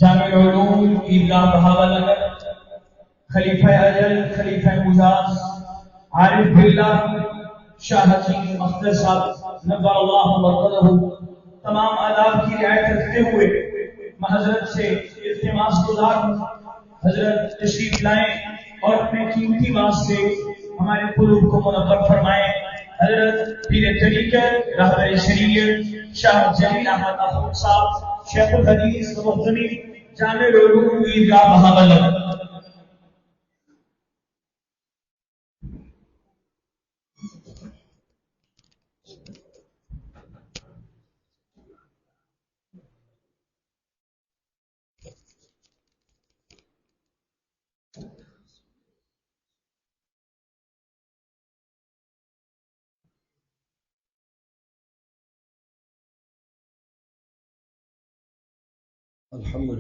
جامع العلوم عیدگاہ بہاولنگر خلیفہ اجل خلیفہ مجاز عارف باللہ شاہ حکیم اختر صاحب نبر اللہ مرقدہ تمام آداب کی رعایت رکھتے ہوئے میں حضرت سے التماس گزار ہوں حضرت تشریف لائیں اور اپنے قیمتی وقت سے ہمارے قلوب کو منور فرمائیں. حضرت پیر طریقت رہبر شریعت شاہ جلیل احمد اخوند صاحب شیخ الحدیث مقدمی جامع العلوم عیدگاہ بہاولنگر. الحمد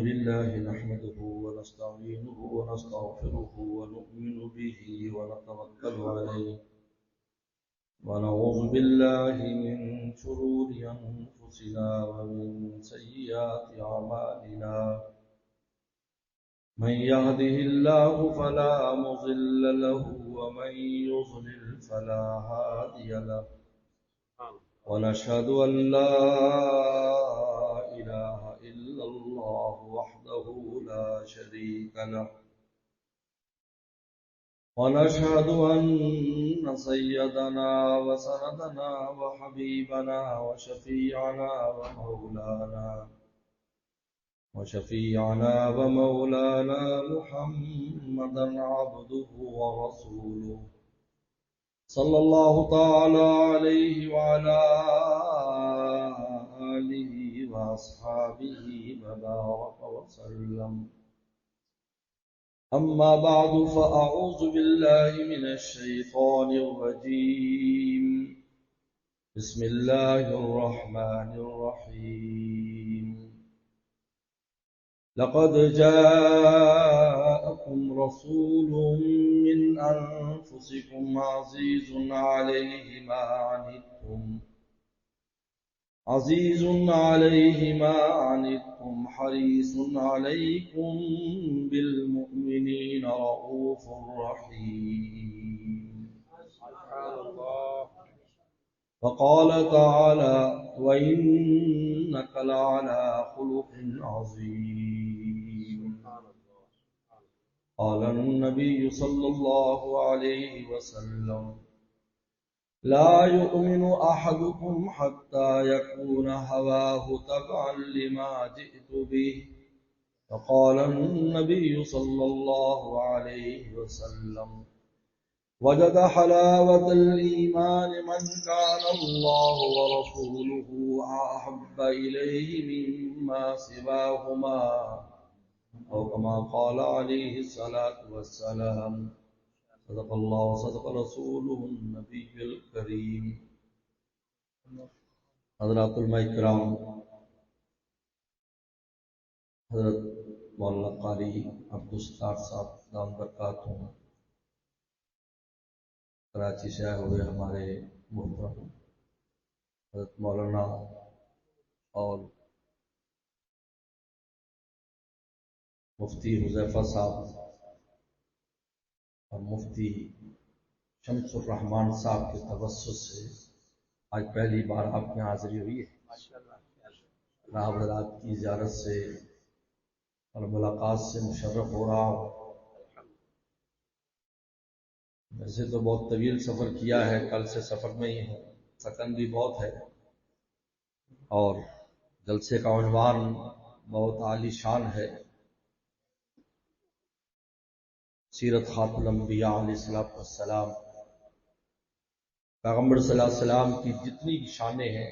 لله نحمده ونستعينه ونستغفره ونؤمن به ونتوكل عليه ونعوذ بالله من شرور أنفسنا ومن سيئات أعمالنا من يهده الله فلا مضل له ومن يضلل فلا هادي له ونشهد أن لا إله إلا الله وحده لا شريك له ونشهد أن سيدنا وسندنا وحبيبنا وشفيعنا ومولانا محمدا عبده ورسوله صلى الله تعالى عليه وعلى آله وأصحابه وبارك وسلم. أما بعد فأعوذ بالله من الشيطان الرجيم. بسم الله الرحمن الرحيم. لقد جاءكم رسول من أنفسكم عزيز عليه ما عنتم حريص عليكم بالمؤمنين رؤوف رحيم. وقال تعالى وإنك لعلى خلق عظيم. قال النبي صلى الله عليه وسلم لا يؤمن أحدكم حتى يكون هواه تبعا لما جئت به. فقال النبي صلى الله عليه وسلم وجد حلاوة الإيمان من كان الله ورسوله أحب إليه مما سواهما أو كما قال عليه الصلاة والسلام. صدق الله وصدق رسوله النبي الكريم. حضرات علماء کرام، حضرت مولانا قاری عبدالستار صاحب دام برکاتہ، کراچی سے آئے ہوئے ہمارے محترم حضرت مولانا اور مفتی حذیفہ صاحب اور مفتی شمس الرحمان صاحب کے توسط سے آج پہلی بار آپ کی حاضری ہوئی ہے. اللہ حضرات کی زیارت سے اور ملاقات سے مشرف ہو رہا ہوں. ویسے تو بہت طویل سفر کیا ہے، کل سے سفر میں ہی ہوں، تھکن بھی بہت ہے، اور جلسے کا عنوان بہت عالی شان ہے، سیرت خاتم الانبیاء علیہ السلام. پیغمبر صلی اللہ علیہ وسلم کی جتنی بھی شانیں ہیں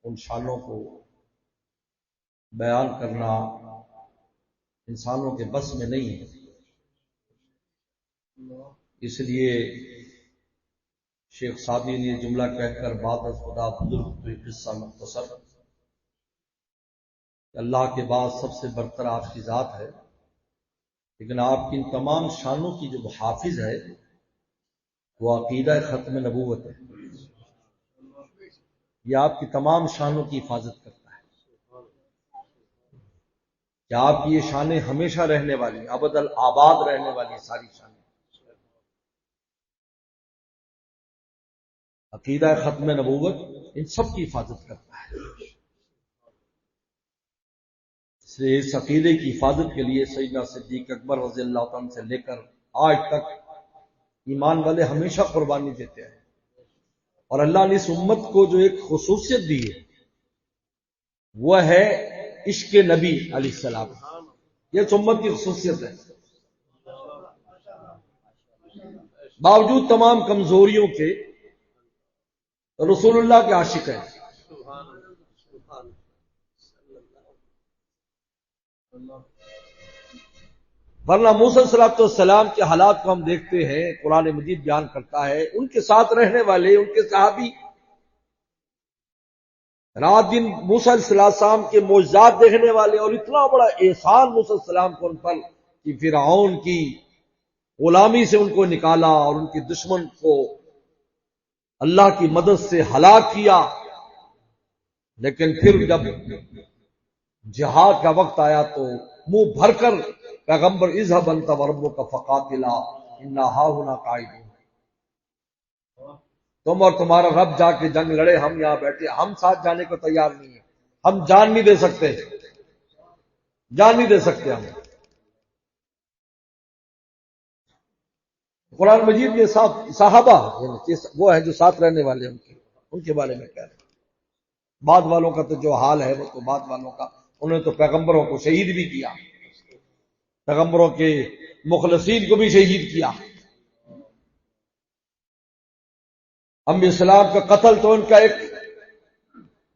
ان شانوں کو بیان کرنا انسانوں کے بس میں نہیں ہے. اس لیے شیخ سعدی نے جملہ کہہ کر بعد از خدا بزرگ تو ایک قصہ مختصر، اللہ کے بعد سب سے برتر آپ کی ذات ہے، لیکن آپ کی ان تمام شانوں کی جو حافظ ہے وہ عقیدہ ختم نبوت ہے. یہ آپ کی تمام شانوں کی حفاظت کرتا ہے. کہ آپ کی یہ شانیں ہمیشہ رہنے والی، ابد الآباد رہنے والی ساری شانیں۔ عقیدہ ختم نبوت ان سب کی حفاظت کرتا ہے، اس لیے اس عقیدے کی حفاظت کے لیے سیدنا صدیق اکبر رضی اللہ عنہ سے لے کر آج تک ایمان والے ہمیشہ قربانی دیتے ہیں۔ اور اللہ نے اس امت کو جو ایک خصوصیت دی ہے وہ ہے عشق نبی علیہ السلام، یہ اس امت کی خصوصیت ہے۔ باوجود تمام کمزوریوں کے رسول اللہ کے عاشق ہیں۔ ورنہ موسیٰ علیہ السلام کے حالات کو ہم دیکھتے ہیں، قرآن مجید بیان کرتا ہے، ان کے ساتھ رہنے والے، ان کے صحابی رات دن موسیٰ علیہ السلام کے معجزات دیکھنے والے، اور اتنا بڑا احسان موسیٰ علیہ السلام کو ان پر کہ فرعون کی غلامی سے ان کو نکالا اور ان کے دشمن کو اللہ کی مدد سے ہلاک کیا۔ لیکن پھر جب جہاد کا وقت آیا تو منہ بھر کر پیغمبر اذهب انت وربک فقاتلا انا ہاہنا قاعدون، تم اور تمہارا رب جا کے جنگ لڑے، ہم یہاں بیٹھے، ہم ساتھ جانے کو تیار نہیں ہیں، ہم جان نہیں دے سکتے، جان نہیں دے سکتے ہم۔ قرآن مجید میں صحابہ وہ ہیں جو ساتھ رہنے والے ہیں، ان کے بارے میں کہہ رہے ہیں۔ بعد والوں کا تو جو حال ہے وہ تو بعد والوں کا، انہوں نے تو پیغمبروں کو شہید بھی کیا، پیغمبروں کے مخلصین کو بھی شہید کیا۔ انبیاء اسلام کا قتل تو ان کا ایک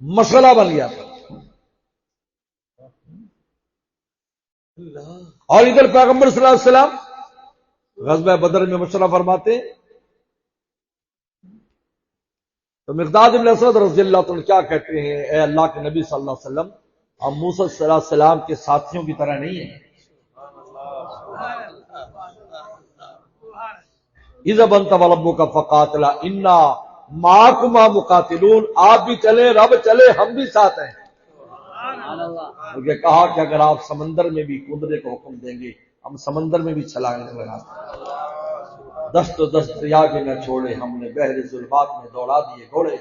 مسئلہ بن گیا تھا۔ اور ادھر پیغمبر صلی اللہ علیہ وسلم غزوہ بدر میں مشورہ فرماتے تو مقداد بن اسود رضی اللہ عنہ کیا کہتے ہیں، اے اللہ کے نبی صلی اللہ علیہ وسلم، ہم موسیٰ صلی اللہ علیہ وسلم کے ساتھیوں کی طرح نہیں ہیں۔ اذهب انت وربک فقاتلا انا معکما مقاتلون، آپ بھی چلے، رب چلے، ہم بھی ساتھ ہیں۔ بلکہ کہا کہ اگر آپ سمندر میں بھی کودنے کو حکم دیں گے ہم سمندر میں بھی چھلانگ لگا دیں، دست و دست دریا بھی نہ چھوڑے، ہم نے بحر ظلمات میں دوڑا دیے گھوڑے۔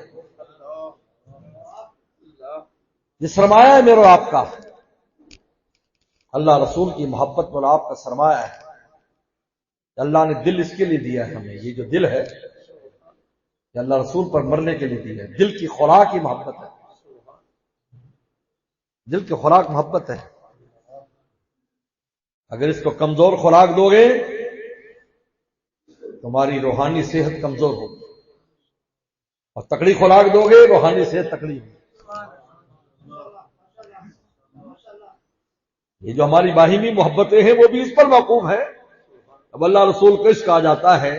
یہ سرمایہ ہے میرے اور آپ کا، اللہ رسول کی محبت پر آپ کا سرمایہ ہے۔ اللہ نے دل اس کے لیے دیا ہے ہمیں، یہ جو دل ہے یہ اللہ رسول پر مرنے کے لیے دیا ہے۔ دل کی خوراک کی محبت ہے، دل کی خوراک محبت ہے۔ اگر اس کو کمزور خوراک دو گے تمہاری روحانی صحت کمزور ہوگی، اور تکڑی خوراک دو گے روحانی صحت تکڑی ہوگی۔ یہ جو ہماری باہمی محبتیں ہیں وہ بھی اس پر موقوف ہیں۔ اب اللہ رسول کو عشق آ جاتا ہے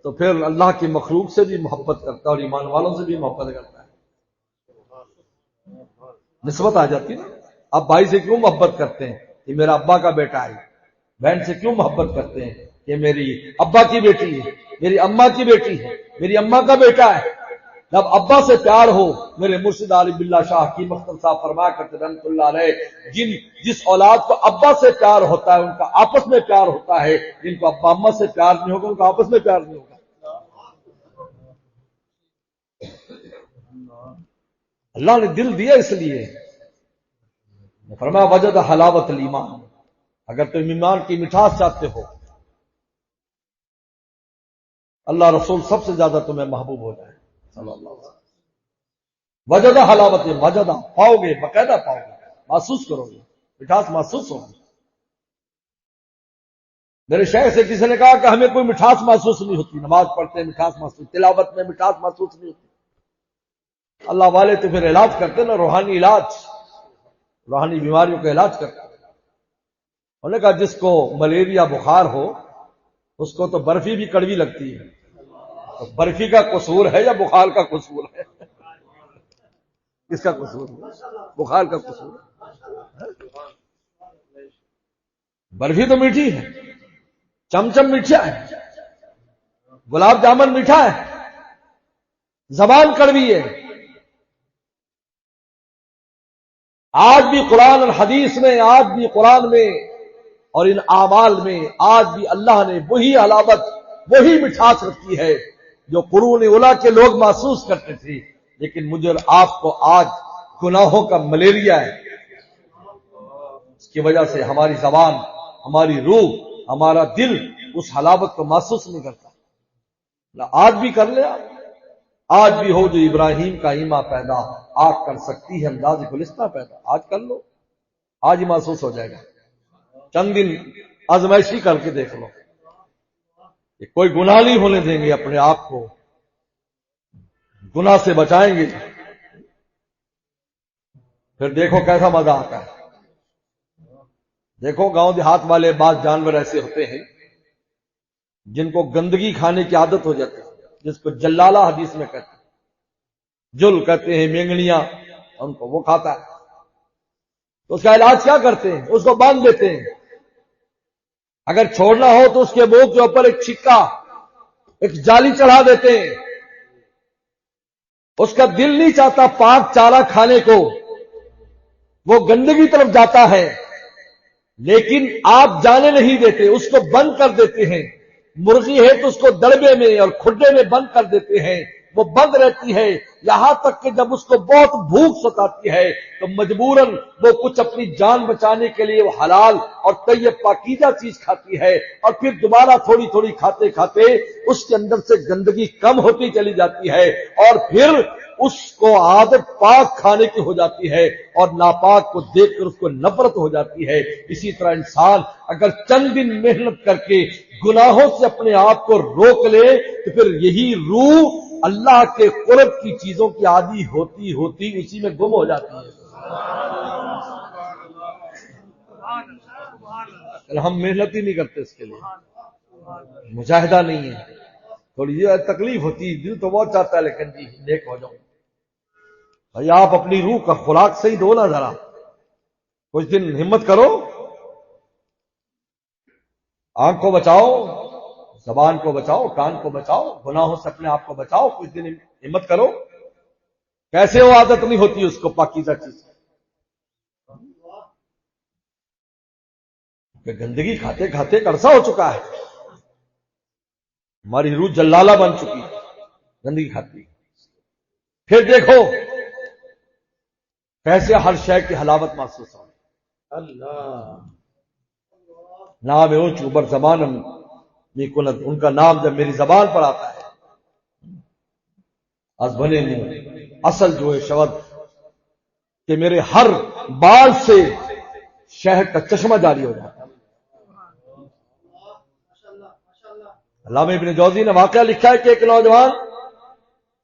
تو پھر اللہ کی مخلوق سے بھی محبت کرتا ہے اور ایمان والوں سے بھی محبت کرتا ہے، نسبت آ جاتی ہے نا۔ آپ بھائی سے کیوں محبت کرتے ہیں؟ یہ میرا ابا کا بیٹا ہے۔ بہن سے کیوں محبت کرتے ہیں؟ یہ میری ابا کی بیٹی ہے، میری اماں کی بیٹی ہے، میری اماں کا بیٹا ہے۔ جب ابا سے پیار ہو، میرے مرشد عارف باللہ شاہ حکیم اختر صاحب فرمایا کرتے رحمۃ اللہ علیہ، جس اولاد کو ابا سے پیار ہوتا ہے ان کا آپس میں پیار ہوتا ہے، جن کو ابا اماں سے پیار نہیں ہوگا ان کا آپس میں پیار نہیں ہوگا۔ اللہ نے دل دیا اس لیے فرمایا وجد حلاوت الایمان، اگر تم ایمان کی مٹھاس چاہتے ہو اللہ رسول سب سے زیادہ تمہیں محبوب ہو جائے صلی اللہ علیہ وسلم۔ وجد حلاوت، وجد پاؤ گے، باقاعدہ پاؤ گے، محسوس کرو گے، مٹھاس محسوس ہوگی۔ میرے شیخ سے کسی نے کہا کہ ہمیں کوئی مٹھاس محسوس نہیں ہوتی، نماز پڑھتے ہیں مٹھاس محسوس، تلاوت میں مٹھاس محسوس نہیں ہوتی۔ اللہ والے تو پھر علاج کرتے نا، روحانی علاج، روحانی بیماریوں کا علاج کرتے ہیں۔ انہوں نے کہا جس کو ملیریا بخار ہو اس کو تو برفی بھی کڑوی لگتی ہے، تو برفی کا قصور ہے یا بخار کا قصور ہے؟ کس کا قصور ہے؟ بخار کا قصور ہے۔ برفی تو میٹھی ہے، چمچم میٹھا ہے، گلاب جامن میٹھا ہے، زبان کڑوی ہے۔ آج بھی قرآن اور حدیث میں، آج بھی قرآن میں اور ان اعمال میں آج بھی اللہ نے وہی حلاوت، وہی مٹھاس رکھی ہے جو قرون اولا کے لوگ محسوس کرتے تھے. لیکن مجھے اور آپ کو آج گناہوں کا ملیریا ہے. اس کی وجہ سے ہماری زبان، ہماری روح، ہمارا دل اس حلاوت کو محسوس نہیں کرتا. آج بھی کر لے، آج بھی ہو جو ابراہیم کا ایما پیدا آگ کر سکتی ہے انداز گلستہ پیدا. آج کر لو، آج ہی محسوس ہو جائے گا. چند دن آزمائشی کر کے دیکھ لو کہ کوئی گناہ نہیں ہونے دیں گے، اپنے آپ کو گناہ سے بچائیں گے، پھر دیکھو کیسا مزہ آتا ہے. دیکھو گاؤں دیہات والے بعض جانور ایسے ہوتے ہیں جن کو گندگی کھانے کی عادت ہو جاتی ہے، جس کو جلالہ حدیث میں کہتے ہیں، جل کہتے ہیں مینگنیاں، ان کو وہ کھاتا ہے. تو اس کا علاج کیا کرتے ہیں؟ اس کو باندھ دیتے ہیں. اگر چھوڑنا ہو تو اس کے منہ کے اوپر ایک چھکا، ایک جالی چڑھا دیتے ہیں. اس کا دل نہیں چاہتا پاک چارہ کھانے کو، وہ گندگی طرف جاتا ہے، لیکن آپ جانے نہیں دیتے، اس کو بند کر دیتے ہیں. مرغی ہے تو اس کو دڑبے میں اور کھڈے میں بند کر دیتے ہیں، وہ بند رہتی ہے یہاں تک کہ جب اس کو بہت بھوک ستاتی ہے تو مجبوراً وہ کچھ اپنی جان بچانے کے لیے وہ حلال اور طیب پاکیزہ چیز کھاتی ہے، اور پھر دوبارہ تھوڑی تھوڑی کھاتے کھاتے اس کے اندر سے گندگی کم ہوتی چلی جاتی ہے، اور پھر اس کو عادت پاک کھانے کی ہو جاتی ہے اور ناپاک کو دیکھ کر اس کو نفرت ہو جاتی ہے. اسی طرح انسان اگر چند دن محنت کر کے گناہوں سے اپنے آپ کو روک لے تو پھر یہی روح اللہ کے قرب کی چیزوں کی عادی ہوتی ہوتی اسی میں گم ہو جاتی ہے. ہم محنت ہی نہیں کرتے، اس کے لیے مجاہدہ نہیں ہے. تھوڑی یہ تکلیف ہوتی ہے، دل تو بہت چاہتا ہے لیکن جی نیک ہو جاؤں. بھائی آپ اپنی روح کا خوراک صحیح دو نا، ذرا کچھ دن ہمت کرو. آنکھ کو بچاؤ، زبان کو بچاؤ، کان کو بچاؤ، گناہوں سے اپنے آپ کو بچاؤ. کچھ دن ہمت کرو. کیسے وہ عادت نہیں ہوتی اس کو پاکیزہ چیز کہ گندگی کھاتے کھاتے عرصہ ہو چکا ہے، ہماری روح جلالہ بن چکی ہے گندگی کھاتی. پھر دیکھو کیسے ہر شے کی حلاوت محسوس ہو. اللہ نام اونچ اوبر زبانم نیکولت، ان کا نام جب میری زبان پر آتا ہے از بنے منہ اصل جو ہے شبد کہ میرے ہر بال سے شہد کا چشمہ جاری ہو جاتا ہے. علامہ ابن جوزی نے واقعہ لکھا ہے کہ ایک نوجوان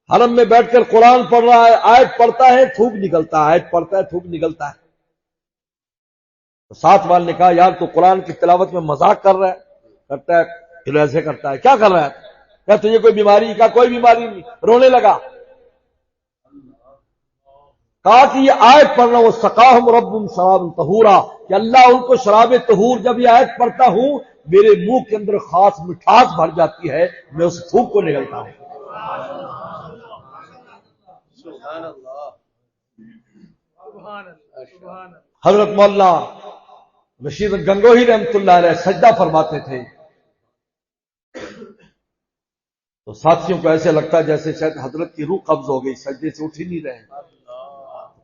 حرم میں بیٹھ کر قرآن پڑھ رہا ہے، آیت پڑھتا ہے تھوک نکلتا ہے، آیت پڑھتا ہے تھوک نکلتا ہے. تو ساتھ والے نے کہا یار تو قرآن کی تلاوت میں مذاق کر رہا ہے؟ کرتا ہے پھر ایسے کرتا ہے. کیا کر رہا ہے؟ کیا تجھے کوئی بیماری؟ کا کوئی بیماری نہیں. رونے لگا. کہا کہ یہ آیت پڑھنا وہ سقاہم ربہم شرابا طہورا، کہ اللہ ان کو شراب طہور، جب یہ آیت پڑھتا ہوں میرے منہ کے اندر خاص مٹھاس بھر جاتی ہے، میں اس تھوک کو نگلتا ہوں. حضرت مولانا رشید گنگوہی رحمۃ اللہ علیہ سجدہ فرماتے تھے تو ساتھیوں کو ایسے لگتا جیسے شاید حضرت کی روح قبض ہو گئی، سجدے سے اٹھ ہی نہیں رہے.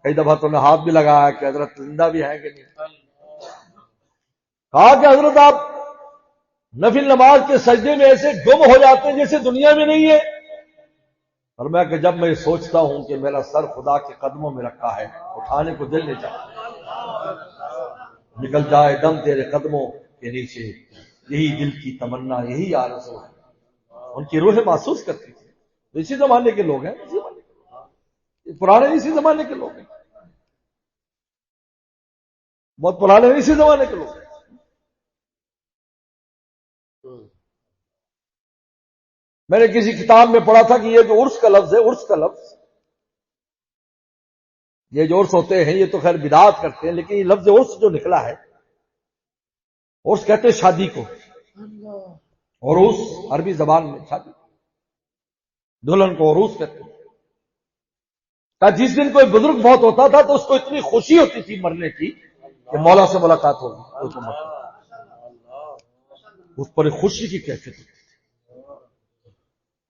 کئی دفعہ تو نے ہاتھ بھی لگایا کہ حضرت زندہ بھی ہے کہ نہیں. کہا کہ حضرت آپ نفل نماز کے سجدے میں ایسے گم ہو جاتے ہیں جیسے دنیا میں نہیں ہے. اور میں کہ جب میں سوچتا ہوں کہ میرا سر خدا کے قدموں میں رکھا ہے، اٹھانے کو دل نہیں چاہتا. نکل جائے دم تیرے قدموں کے نیچے، یہی دل کی تمنا، یہی آرزو ہے. ان کی روح محسوس کرتی تھی. تو اسی زمانے کے لوگ ہیں، اسی زمانے کے پرانے اسی زمانے کے لوگ ہیں، بہت پرانے اسی زمانے کے لوگ ہیں. میں نے کسی کتاب میں پڑھا تھا کہ یہ جو عرس کا لفظ ہے، عرس کا لفظ، یہ جو عرس ہوتے ہیں یہ تو خیر بدعات کرتے ہیں، لیکن یہ لفظ عرس جو نکلا ہے، عرس کہتے ہیں شادی کو. عروس عربی زبان میں شادی، دلہن کو عروس کہتے ہیں. کہ جس دن کوئی بزرگ بہت ہوتا تھا تو اس کو اتنی خوشی ہوتی تھی مرنے کی کہ مولا سے ملاقات ہوگی، اس پر ایک خوشی کی کیفیت ہوتی تھی۔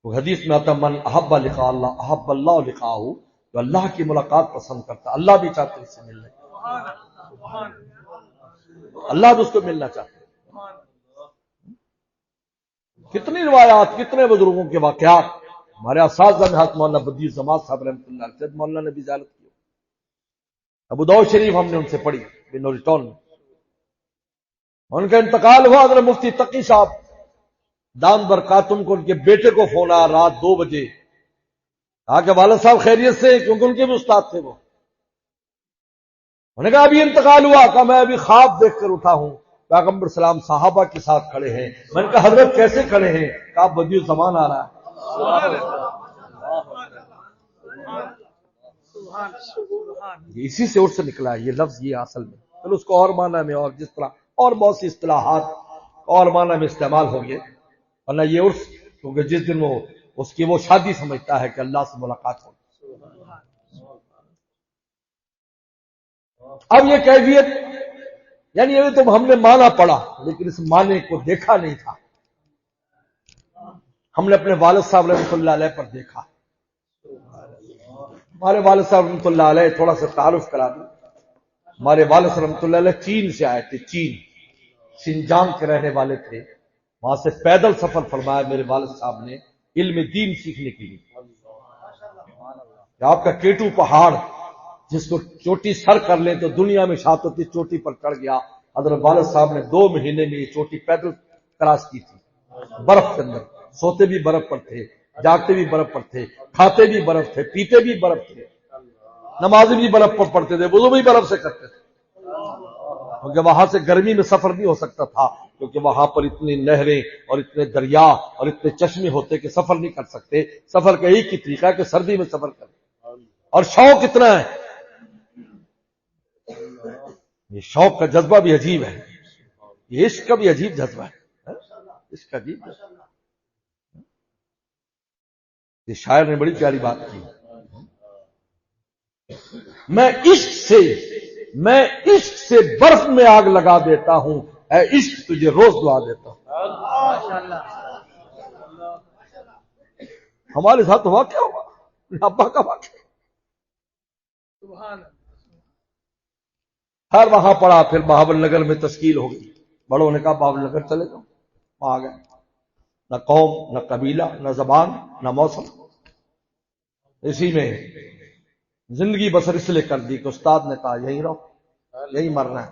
وہ حدیث میں آتا من احب لقاء اللہ احب اللہ لقاءہ، جو اللہ کی ملاقات پسند کرتا اللہ بھی چاہتے اس سے ملنے، اللہ بھی اس کو ملنا چاہتے۔ کتنی روایات، کتنے بزرگوں کے واقعات ہمارے اساتذہ میں حضرت مولانا بدیع الجماعت صاحب رحمۃ اللہ علیہ، مولانا نے بھی زیارت کی، ابو داؤد شریف ہم نے ان سے پڑھی بنوری ٹاؤن میں، ان کا انتقال ہوا۔ حضرت مفتی تقی صاحب دام برکاتن کو ان کے بیٹے کو فون آیا رات 2 بجے، کہا کہ والد صاحب خیریت سے، کیونکہ ان کے بھی استاد تھے وہ، انہوں نے کہا ابھی انتقال ہوا، کہا میں ابھی خواب دیکھ کر اٹھا ہوں، پیغمبر سلام صحابہ کے ساتھ کھڑے ہیں، میں نے کہا حضرت کیسے کھڑے ہیں؟ کہا بدیع الزمان آ رہا ہے۔ اسی سے عرس نکلا ہے یہ لفظ، یہ اصل میں پھر اس کو اور معنی میں اور جس طرح اور بہت سی اصطلاحات اور معنی میں استعمال ہوں گے، ورنہ یہ عرس کیونکہ جس دن وہ اس کی وہ شادی سمجھتا ہے کہ اللہ سے ملاقات ہوگی۔ اب یہ کیفیت یعنی یہ تو ہم نے معنی پڑھا لیکن اس معنی کو دیکھا نہیں تھا، ہم نے اپنے والد صاحب رحمۃ اللہ علیہ پر دیکھا۔ ہمارے والد صاحب رحمۃ اللہ علیہ، تھوڑا سا تعارف کرا دوں، ہمارے والد صاحب رحمۃ اللہ علیہ چین سے آئے تھے، چین شنجانگ کے رہنے والے تھے، وہاں سے پیدل سفر فرمایا میرے والد صاحب نے علم دین سیکھنے کے لیے۔ آپ کا کیٹو پہاڑ جس کو چوٹی سر کر لیں تو دنیا میں شاعت ہوتی، چوٹی پر چڑھ گیا حضرت والد صاحب نے 2 مہینے میں یہ چوٹی پیدل کراس کی تھی، برف کے اندر، سوتے بھی برف پر تھے، جاگتے بھی برف پر تھے، کھاتے بھی برف تھے، پیتے بھی برف تھے، نمازیں بھی برف پر پڑھتے تھے، وضو بھی برف سے کرتے تھے، کیونکہ وہاں سے گرمی میں سفر نہیں ہو سکتا تھا، کیونکہ وہاں پر اتنی نہریں اور اتنے دریا اور اتنے چشمے ہوتے کہ سفر نہیں کر سکتے۔ سفر کا ایک ہی طریقہ ہے کہ سردی میں سفر کریں، اور شوق اتنا ہے، یہ شوق کا جذبہ بھی عجیب ہے، یہ عشق کا بھی عجیب جذبہ ہے، عشق کا عجیب جذبہ۔ یہ شاعر نے بڑی پیاری بات کی، میں عشق سے برف میں آگ لگا دیتا ہوں، اے عشق تجھے روز دعا دیتا ہوں۔ ہمارے ساتھ واقعہ ہوا، ابا کا واقعہ، ہر وہاں پڑا، پھر بہاول نگر میں تشکیل ہو گئی، بڑوں نے کہا بہاول نگر چلے جاؤ، وہاں گئے، نہ قوم نہ قبیلہ نہ زبان نہ موسم، اسی میں زندگی بسر اس لیے کر دی کہ استاد نے کہا یہیں رہو، یہیں مرنا ہے،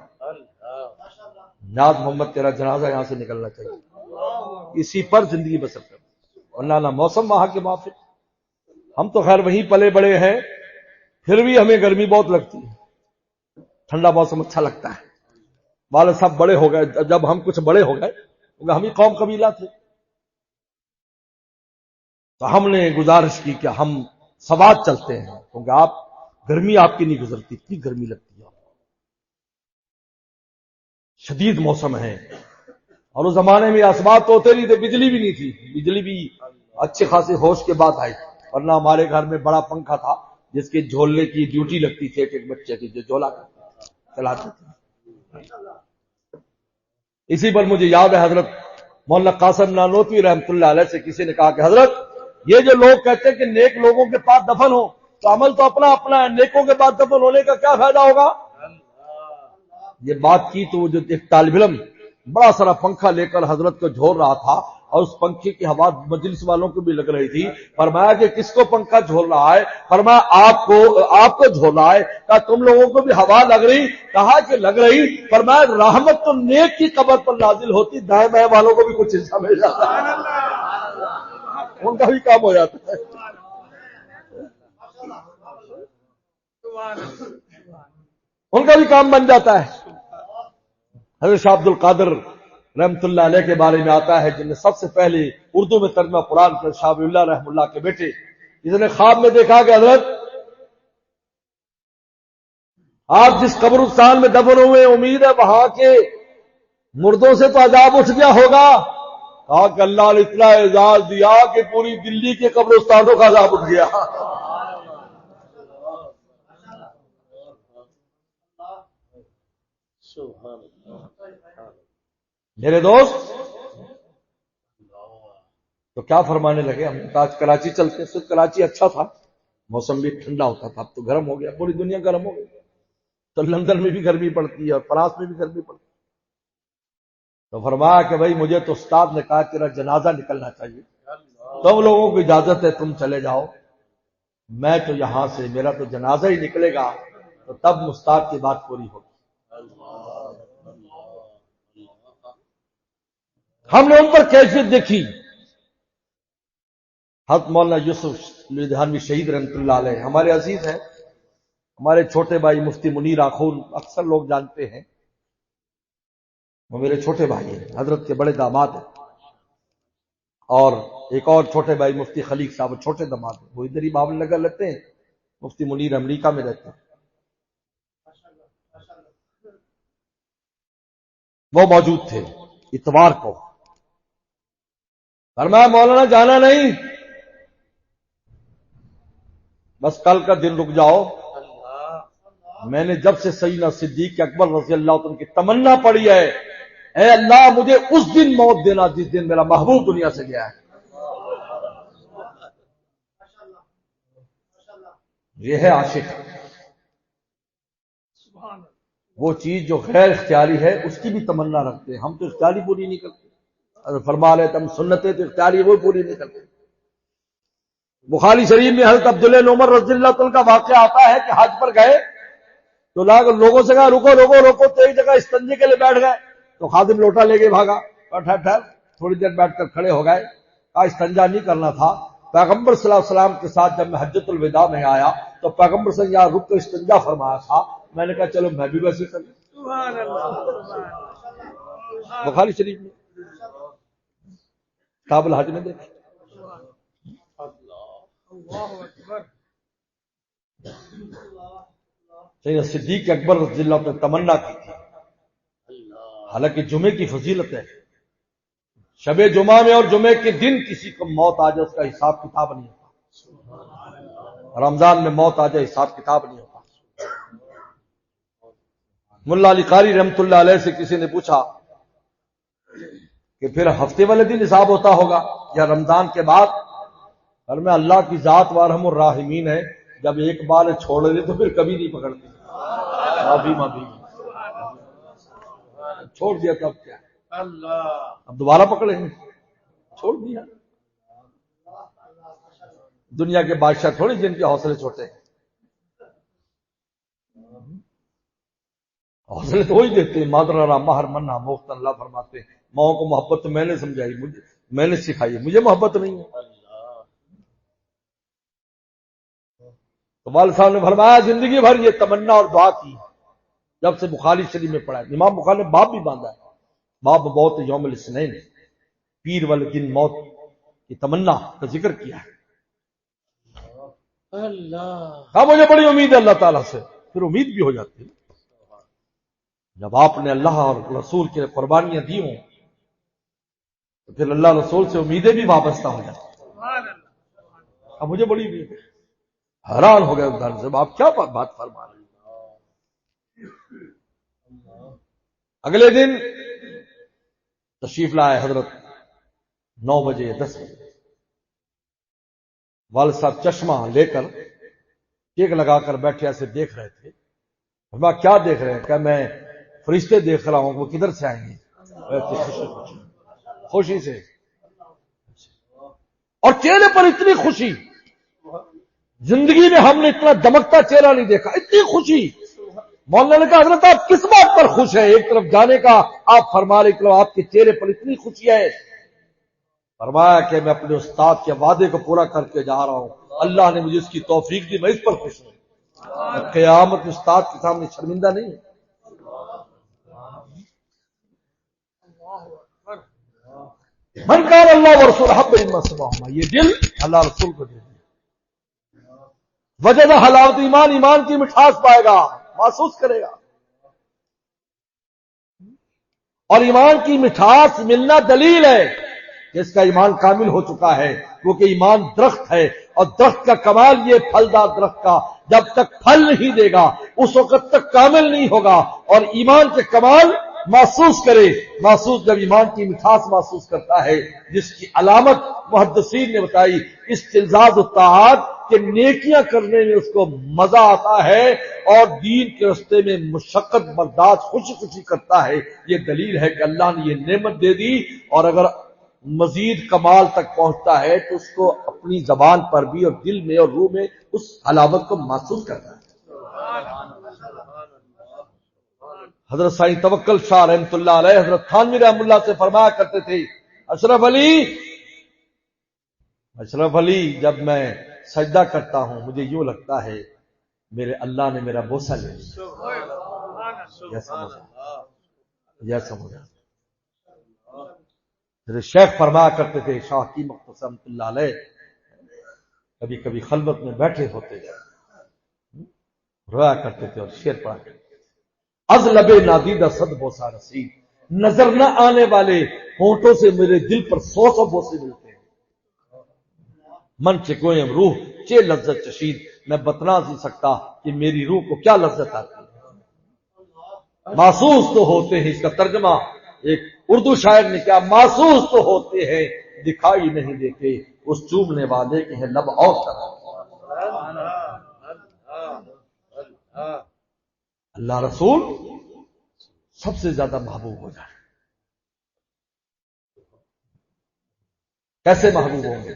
نیاز محمد تیرا جنازہ یہاں سے نکلنا چاہیے، اسی پر زندگی بسر کر دی، ورنہ نہ موسم وہاں کے موافق، ہم تو خیر وہیں پلے بڑے ہیں، پھر بھی ہمیں گرمی بہت لگتی ہے، ٹھنڈا موسم اچھا لگتا ہے۔ والد صاحب بڑے ہو گئے، جب ہم کچھ بڑے ہو گئے کیونکہ ہم ہی قوم قبیلہ تھے، تو ہم نے گزارش کی کہ ہم سوات چلتے ہیں، کیونکہ آپ گرمی آپ کی نہیں گزرتی، اتنی گرمی لگتی ہے، شدید موسم ہے، اور اس زمانے میں اسباب تو ہوتے نہیں تھے، بجلی بھی نہیں تھی، بجلی بھی اچھے خاصے ہوش کے بعد آئی، ورنہ ہمارے گھر میں بڑا پنکھا تھا جس کے جھولنے کی ڈیوٹی لگتی تھی ایک بچے کی، جو جھولا چلاتے تھے۔ اسی پر مجھے یاد ہے حضرت مولانا قاسم نانوتوی رحمۃ اللہ علیہ سے کسی نے کہا کہ حضرت یہ جو لوگ کہتے ہیں کہ نیک لوگوں کے پاس دفن ہو، تو عمل تو اپنا اپنا ہے، نیکوں کے پاس دفن ہونے کا کیا فائدہ ہوگا؟ یہ بات کی تو وہ جو ایک طالب علم بڑا سارا پنکھا لے کر حضرت کو جھول رہا تھا، اور اس پنکھے کی ہوا مجلس والوں کو بھی لگ رہی تھی، فرمایا کہ کس کو پنکھا جھول رہا ہے؟ فرمایا آپ کو جھول رہا ہے۔ کہا تم لوگوں کو بھی ہوا لگ رہی؟ کہا کہ لگ رہی۔ فرمایا رحمت تو نیک کی قبر پر نازل ہوتی، دائیں بائیں والوں کو بھی کچھ حصہ مل جاتا ہے، ان کا بھی کام ہو جاتا ہے، ان کا بھی کام بن جاتا ہے۔ حضرت شاہ عبد القادر رحمت اللہ علیہ کے بارے میں آتا ہے، جن نے سب سے پہلے اردو میں ترجمہ قرآن کیا، شاہ ولی اللہ رحم اللہ کے بیٹے، جس نے خواب میں دیکھا کہ حضرت آپ جس قبرستان میں دفن ہوئے امید ہے وہاں کے مردوں سے تو عذاب اٹھ گیا ہوگا۔ کہا کہ اللہ نے اتنا اعزاز دیا کہ پوری دلی کے قبرستانوں کا عذاب اٹھ گیا۔ میرے دوست تو کیا فرمانے لگے؟ ہم آج کراچی چلتے ہیں، صرف کراچی اچھا تھا، موسم بھی ٹھنڈا ہوتا تھا، اب تو گرم ہو گیا، پوری دنیا گرم ہو گئی، تو لندن میں بھی گرمی پڑتی ہے اور فرانس میں بھی گرمی پڑتی ہے۔ تو فرمایا کہ بھائی مجھے تو استاد نے کہا تیرا جنازہ نکلنا چاہیے، تم لوگوں کو اجازت ہے تم چلے جاؤ، میں تو یہاں سے میرا تو جنازہ ہی نکلے گا، تو تب استاد کی بات پوری ہوگی۔ ہم نے ان پر کیفیت دیکھی۔ حضرت مولانا یوسف لدھیانوی شہید رحمۃ اللہ علیہ ہمارے عزیز ہیں، ہمارے چھوٹے بھائی مفتی منیر آخون اکثر لوگ جانتے ہیں، وہ میرے چھوٹے بھائی ہیں، حضرت کے بڑے داماد ہیں، اور ایک اور چھوٹے بھائی مفتی خلیق صاحب چھوٹے داماد ہیں، وہ ادھر ہی بابل نگر رہتے ہیں، مفتی منیر امریکہ میں رہتے ہیں۔ وہ موجود تھے اتوار کو، فرمایا مولانا جانا نہیں، بس کل کا دن رک جاؤ۔ میں نے جب سے سیدنا صدیق اکبر رضی اللہ عنہ کی تمنا پڑی ہے، اے اللہ مجھے اس دن موت دینا جس دن میرا محبوب دنیا سے گیا ہے۔ یہ ہے عاشق، وہ چیز جو غیر اختیاری ہے اس کی بھی تمنا رکھتے ہیں، ہم تو اختیاری پوری نہیں کرتے، فرما رہے تھے ہم سنتیں تو اختیاری وہ پوری نہیں کرتے۔ بخاری شریف میں حضرت عبداللہ بن عمر رضی اللہ عنہ کا واقعہ آتا ہے کہ حج پر گئے تو لوگوں سے کہا رکو رکو رکو، تو ایک جگہ استنجے کے لیے بیٹھ گئے تو خادم لوٹا لے کے بھاگا، ٹھہر ٹھہر، تھوڑی دیر بیٹھ کر کھڑے ہو گئے، کہا استنجا نہیں کرنا تھا۔ پیغمبر صلی اللہ علیہ وسلم کے ساتھ جب میں حجۃ الوداع میں آیا تو پیغمبر سے یہاں رک کر استنجا فرمایا تھا، میں نے کہا چلو میں بھی ویسے کر لوں۔ بخاری شریف میں کتاب الحج میں دیکھیں۔ سیدنا صدیق اکبر رضی اللہ عنہ نے تمنا کی تھی، حالانکہ جمعے کی فضیلت ہے، شب جمعہ میں اور جمعے کے دن کسی کو موت آ جائے اس کا حساب کتاب نہیں ہوتا، رمضان میں موت آ جائے حساب کتاب نہیں ہوتا۔ ملا علی قاری رحمۃ اللہ علیہ سے کسی نے پوچھا کہ پھر ہفتے والے دن حساب ہوتا ہوگا یا رمضان کے بعد؟ اور میں اللہ کی ذات وارحم الراحمین ہے، جب ایک بار چھوڑ دے تو پھر کبھی نہیں پکڑتی، معافی چھوڑ دیا تب کیا اب دوبارہ پکڑیں گے، چھوڑ دیا۔ دنیا کے بادشاہ تھوڑی جن کے حوصلے چھوٹے ہیں، حوصلے تو وہی دیتے ہیں، مادر مہر منا مفت، اللہ فرماتے ہیں ماؤں کو محبت تو میں نے سمجھائی، میں نے سکھائی، مجھے محبت نہیں ہے۔ تو والد صاحب نے فرمایا زندگی بھر یہ تمنا اور دعا کی، جب سے بخاری شریف میں پڑھا ہے، امام بخاری نے باب بھی باندھا ہے، باب موت یوم الاثنین، پیر والے دن موت کی تمنا کا ذکر کیا ہے۔ ہاں مجھے بڑی امید ہے اللہ تعالیٰ سے، پھر امید بھی ہو جاتی ہے جب آپ نے اللہ اور رسول کے قربانیاں دی ہوں تو پھر اللہ رسول سے امیدیں بھی وابستہ ہو جاتی ہیں۔ اب مجھے بڑی امید ہے، حیران ہو گئے ادھر سے، آپ کیا بات فرما رہے ہیں۔ اگلے دن تشریف لائے حضرت 9 بجے 10 بجے، والد صاحب چشمہ لے کر ٹیک لگا کر بیٹھے ایسے دیکھ رہے تھے۔ فرمایا کیا دیکھ رہے ہیں؟ کہ میں فرشتے دیکھ رہا ہوں، وہ کدھر سے آئیں گے؟ خوشی سے، اور چہرے پر اتنی خوشی، زندگی میں ہم نے اتنا دمکتا چہرہ نہیں دیکھا، اتنی خوشی۔ مولانا نے کہا حضرت آپ کس بات پر خوش ہیں؟ ایک طرف جانے کا آپ فرما رہے، ایک طرف آپ کے چہرے پر اتنی خوشی ہے۔ فرمایا کہ میں اپنے استاد کے وعدے کو پورا کر کے جا رہا ہوں، اللہ نے مجھے اس کی توفیق دی، میں اس پر خوش ہوں، قیامت استاد کے سامنے شرمندہ نہیں ہے۔ من کان اللہ ورسول حب اما سواہما، یہ دل اللہ رسول کو دے دیا، وجد حلاوت ایمان، ایمان کی مٹھاس پائے گا، محسوس کرے گا۔ اور ایمان کی مٹھاس ملنا دلیل ہے کہ اس کا ایمان کامل ہو چکا ہے، کیونکہ ایمان درخت ہے، اور درخت کا کمال یہ پھلدار درخت کا جب تک پھل نہیں دے گا اس وقت تک کامل نہیں ہوگا. اور ایمان کے کمال محسوس کرے. محسوس جب ایمان کی مٹھاس محسوس کرتا ہے جس کی علامت محدثین نے بتائی استلذاذ الطاعات کہ نیکیاں کرنے میں اس کو مزہ آتا ہے اور دین کے راستے میں مشقت برداشت خوشی خوشی کرتا ہے. یہ دلیل ہے کہ اللہ نے یہ نعمت دے دی. اور اگر مزید کمال تک پہنچتا ہے تو اس کو اپنی زبان پر بھی اور دل میں اور روح میں اس علامت کو محسوس کرتا ہے. حضرت سائیں توکل شاہ رحمۃ اللہ علیہ حضرت تھانوی رحمۃ اللہ سے فرمایا کرتے تھے اشرف علی جب میں سجدہ کرتا ہوں مجھے یوں لگتا ہے میرے اللہ نے میرا بوسہ لے لیا. شیخ فرمایا کرتے تھے شاہ کی مختصر رحمۃ اللہ علیہ کبھی کبھی خلوت میں بیٹھے ہوتے رویا کرتے تھے اور شعر پڑھا کرتے تھے. از لبے نادیدہ صد بوسہ رسید نظر نہ آنے والے ہونٹوں سے میرے دل پر 100 بوسے ملتے ہیں. من چکوئم روح چے لذت چشید میں بتلا نہیں سکتا کہ میری روح کو کیا لذت آتی ہے. محسوس تو ہوتے ہیں. اس کا ترجمہ ایک اردو شاعر نے کیا محسوس تو ہوتے ہیں دکھائی نہیں دیتے اس چومنے والے کے ہیں لب اور طرح. اللہ رسول سب سے زیادہ محبوب ہو جائے. کیسے محبوب ہوں گے؟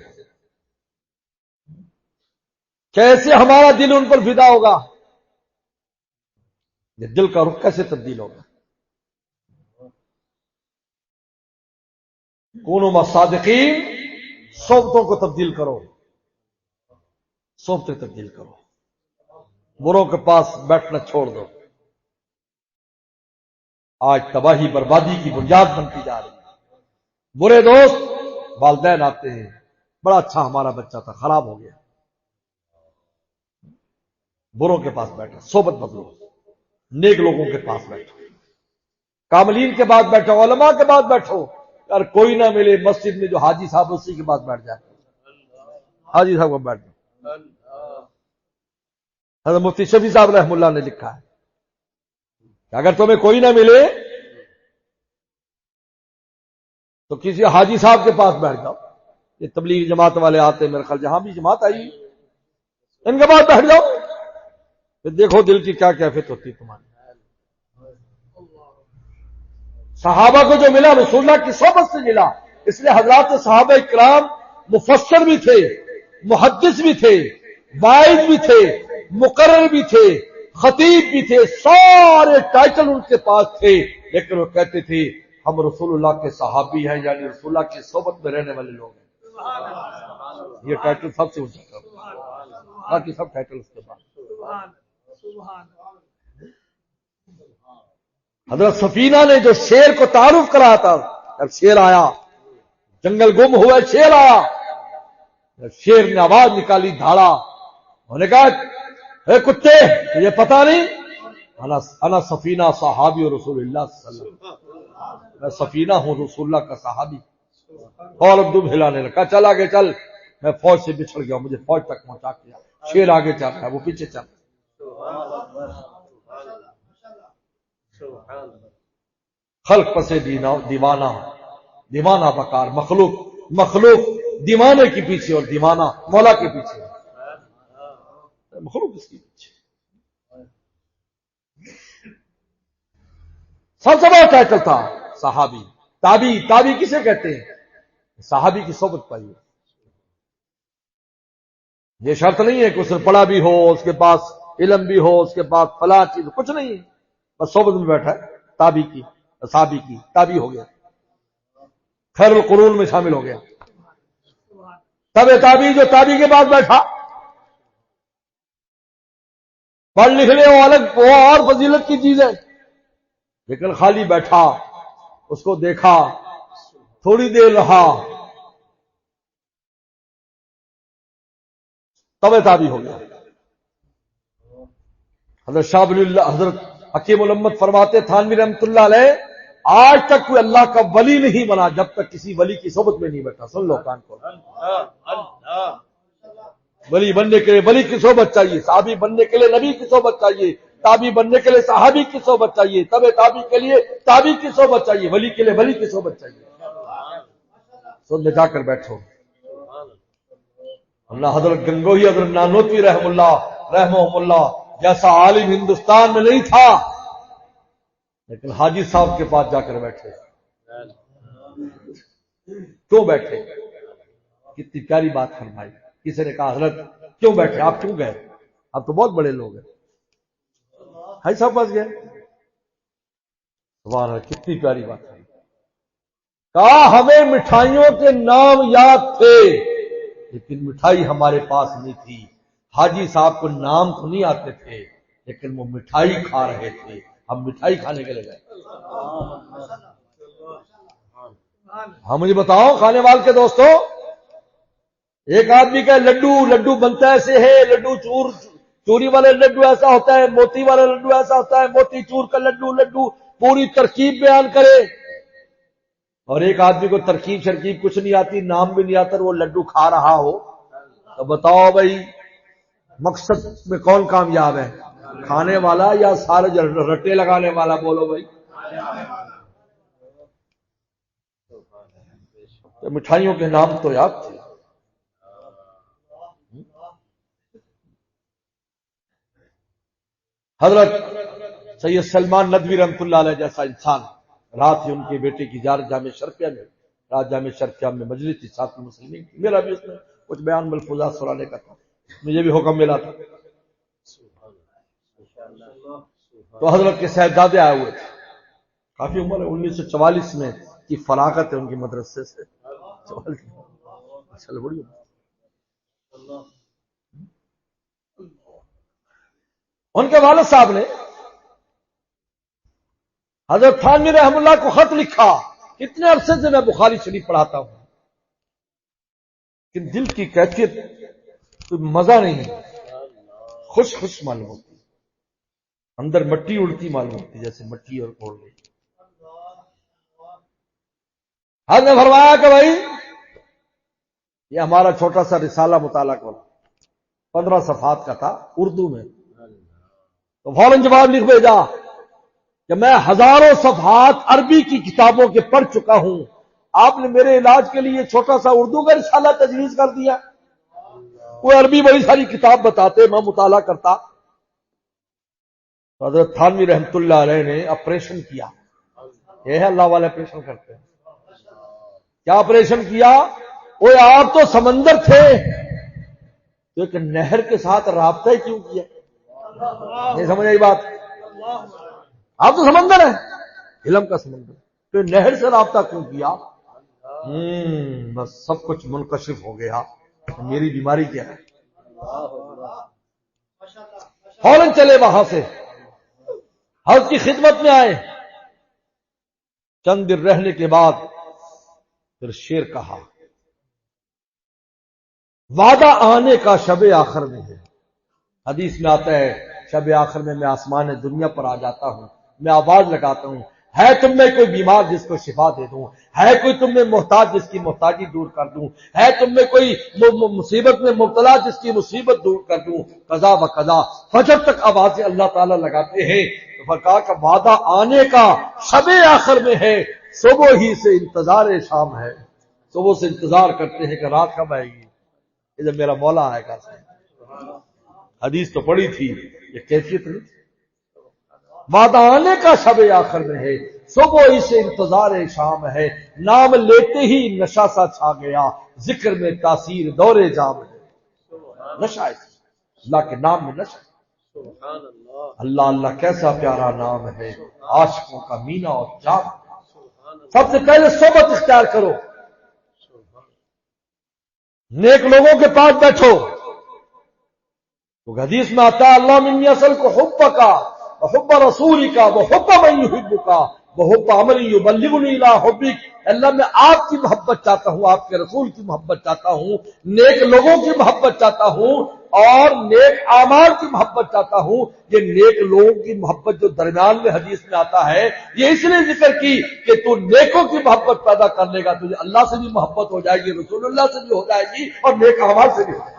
کیسے ہمارا دل ان پر فدا ہوگا؟ یہ دل کا رخ کیسے تبدیل ہوگا؟ کونوا مصادقین صحبتوں کو تبدیل کرو. صحبتیں تبدیل کرو. بروں کے پاس بیٹھنا چھوڑ دو. آج تباہی بربادی کی بنیاد بنتی جا رہی ہے. برے دوست والدین آتے ہیں بڑا اچھا ہمارا بچہ تھا خراب ہو گیا. بروں کے پاس بیٹھو. صحبت بدلو. نیک لوگوں کے پاس بیٹھو. کاملین کے پاس بیٹھو. علماء کے پاس بیٹھو. اگر کوئی نہ ملے مسجد میں جو حاجی صاحب اسی کے پاس بیٹھ جائے. حاجی صاحب کو بیٹھ جائے. حضرت مفتی شفیع صاحب رحم اللہ نے لکھا ہے کہ اگر تمہیں کوئی نہ ملے تو کسی حاجی صاحب کے پاس بیٹھ جاؤ. یہ تبلیغ جماعت والے آتے میرے خیال جہاں بھی جماعت آئی ان کے پاس بیٹھ جاؤ. پھر دیکھو دل کی کیا کیفیت ہوتی تمہاری. صحابہ کو جو ملا رسول اللہ کی صحبت سے ملا. اس لیے حضرات صحابہ اکرام مفسر بھی تھے, محدث بھی تھے, واعظ بھی تھے, مقرر بھی تھے, خطیب بھی تھے. سارے ٹائٹل ان کے پاس تھے. لیکن وہ کہتے تھے ہم رسول اللہ کے صحابی ہیں, یعنی رسول اللہ کی صحبت میں رہنے والے لوگ ہیں. یہ ٹائٹل سب سے اونچا تھا. باقی سب ٹائٹل اس کے بعد. حضرت سفینہ نے جو شیر کو تعارف کرایا تھا, جب شیر آیا جنگل گم ہوا, شیر آیا, جب شیر نے آواز نکالی دھاڑا, انہوں نے کہا اے کتے تجھے پتا نہیں انا سفینہ صحابی و رسول اللہ صلی اللہ علیہ وسلم, میں سفینہ ہوں رسول اللہ کا صحابی. اور دم ہلانے لگا. چل آگے چل. میں فوج سے بچھڑ گیا, مجھے فوج تک پہنچا دیا. شیر آگے چل رہا ہے, وہ پیچھے چل. خلق پسے دیوانہ دیوانہ بکار. مخلوق دیوانے کے پیچھے اور دیوانہ مولا کے پیچھے. مخلوق اس کے پیچھے. سب سے بڑا ٹائٹل تھا صحابی. تابی کسے کہتے ہیں؟ صحابی کی صحبت پائی. یہ شرط نہیں ہے کہ اس نے پڑھا بھی ہو, اس کے پاس علم بھی ہو, اس کے پاس فلاں چیز, کچھ نہیں ہے. بس صحبت میں بیٹھا ہے. تابی کی صحابی کی تابی ہو گیا, خیر القرون میں شامل ہو گیا. تب تابی جو تابی کے پاس بیٹھا پڑھ لکھ لے وہ الگ, وہ اور فضیلت کی چیز ہے. لیکن خالی بیٹھا, اس کو دیکھا, تھوڑی دیر رہا, تب تابی ہو گیا. حضرت شاہ ولی اللہ حضرت حکیم الامت فرماتے تھانوی رحمۃ اللہ علیہ آج تک کوئی اللہ کا ولی نہیں بنا جب تک کسی ولی کی صحبت میں نہیں بیٹھا. سن لو کان کو. ولی بننے کے لیے ولی کی صحبت چاہیے، صحابی بننے کے لیے نبی کی صحبت چاہیے، تابعی بننے کے لیے صحابی کی صحبت چاہیے، تبع تابعی کے لیے تابعی کی صحبت چاہیے، ولی کے لیے ولی کی صحبت چاہیے۔ سن میں جا کر بیٹھو۔ اللہ حضرت گنگوہی، حضرت نانوتوی رحمہم اللہ جیسا عالم ہندوستان میں نہیں تھا، لیکن حاجی صاحب کے پاس جا کر بیٹھے۔ کیوں بیٹھے؟ کتنی پیاری بات فرمائی۔ کسی نے کہا حضرت کیوں بیٹھے، آپ کیوں گئے؟ آپ تو بہت بڑے لوگ ہیں۔ حاجی صاحب پاس گئے، سبحان اللہ، کتنی پیاری بات ہے۔ کہا ہمیں مٹھائیوں کے نام یاد تھے لیکن مٹھائی ہمارے پاس نہیں تھی۔ حاجی صاحب کو نام تو نہیں آتے تھے لیکن وہ مٹھائی کھا رہے تھے، ہم مٹھائی کھانے کے لیے گئے۔ ہاں مجھے بتاؤ کھانے والے کے دوستوں، ایک آدمی کا لڈو بنتا ایسے ہے، لڈو چوری والے لڈو ایسا ہوتا ہے، موتی والا لڈو ایسا ہوتا ہے، موتی چور کا لڈو پوری ترکیب بیان کرے، اور ایک آدمی کو ترکیب شرکیب کچھ نہیں آتی، نام بھی نہیں آتا، وہ لڈو کھا رہا ہو، تو بتاؤ بھائی مقصد میں کون کامیاب ہے، کھانے والا یا سارے رٹے لگانے والا؟ بولو بھائی۔ تو مٹھائیوں کے نام تو یاد تھے۔ حضرت سید سلمان ندوی رحمۃ اللہ علیہ جیسا انسان، رات ہی ان کے بیٹے کی زیارت جامع شرقیہ میں مجلس تھی ساتھ المسلمین کی، میرا بھی اس میں کچھ بیان ملفوظات سنانے کا تھا، مجھے بھی حکم ملا تھا۔ تو حضرت کے صاحبزادے آئے ہوئے تھے، کافی عمر ہے، 1944 میں کی فراغت ہے ان کی مدرسے سے، 44 اچھا بڑی عمر۔ ان کے والد صاحب نے حضرت تھانوی رحم اللہ کو خط لکھا، کتنے عرصے سے میں بخاری شریف پڑھاتا ہوں لیکن دل کی کیفیت کوئی مزہ نہیں، خوش معلوم ہوتی، اندر مٹی اڑتی معلوم ہوتی، جیسے مٹی اور اوڑ گئی۔ حضرت نے فرمایا کہ بھائی یہ ہمارا چھوٹا سا رسالہ مطالعہ کرو، 15 صفحات کا تھا اردو میں، تو فوراً جواب لکھ بھیجا کہ میں ہزاروں صفحات عربی کی کتابوں کے پڑھ چکا ہوں، آپ نے میرے علاج کے لیے چھوٹا سا اردو کا رسالہ تجویز کر دیا، وہ عربی بڑی ساری کتاب بتاتے، میں مطالعہ کرتا۔ حضرت تھانوی رحمۃ اللہ علیہ نے آپریشن کیا، یہ ہے اللہ والے آپریشن کرتے ہیں، کیا آپریشن کیا؟ وہ آپ تو سمندر تھے تو ایک نہر کے ساتھ رابطہ ہی کیوں کیا؟ نہیں سمجھ آئی بات؟ آپ تو سمندر ہیں، علم کا سمندر، تو نہر سے رابطہ کیوں کیا؟ بس سب کچھ منکشف ہو گیا، میری بیماری کیا ہے۔ فوراً چلے وہاں سے، حضرت کی خدمت میں آئے، چند دن رہنے کے بعد پھر شعر کہا، وعدہ آنے کا شب آخر میں ہے، حدیث میں آتا ہے شب آخر میں آسمان دنیا پر آ جاتا ہوں، میں آواز لگاتا ہوں، ہے تم میں کوئی بیمار جس کو شفا دے دوں، ہے کوئی تم میں محتاج جس کی محتاجی دور کر دوں، ہے تم میں کوئی مصیبت میں مبتلا جس کی مصیبت دور کر دوں، قضا و قضا فجر تک آوازیں اللہ تعالیٰ لگاتے ہیں۔ تو کہا کہ وعدہ آنے کا شب آخر میں ہے، صبح ہی سے انتظار شام ہے، صبح سے انتظار کرتے ہیں کہ رات کب آئے گی، ادھر میرا مولا آئے گا۔ حدیث تو پڑھی تھی، یہ کیفیت نہیں تھی۔ وعدہ آنے کا شب آخر میں ہے، صبح ہی سے انتظار شام ہے، نام لیتے ہی نشہ سا چھا گیا، ذکر میں تاثیر دور جام ہے۔ نشہ ہے اللہ کے نام میں، نشہ، اللہ اللہ کیسا پیارا نام ہے، عاشقوں کا مینا اور جام۔ سب سے پہلے صحبت اختیار کرو، نیک لوگوں کے پاس بیٹھو، تو حدیث میں آتا ہے اللہ منی اصل کو حب کا وحب رسول کا وحب من یحب کا وحب عمل یبلغنی الی حبک، اللہ میں آپ کی محبت چاہتا ہوں، آپ کے رسول کی محبت چاہتا ہوں، نیک لوگوں کی محبت چاہتا ہوں، اور نیک اعمال کی محبت چاہتا ہوں۔ یہ نیک لوگوں کی محبت جو درمیان میں حدیث میں آتا ہے، یہ اس لیے ذکر کی کہ تو نیکوں کی محبت پیدا کر لے گا، تجھے اللہ سے بھی محبت ہو جائے گی، رسول اللہ سے بھی ہو جائے گی، اور نیک اعمال سے بھی ہو جائے گی۔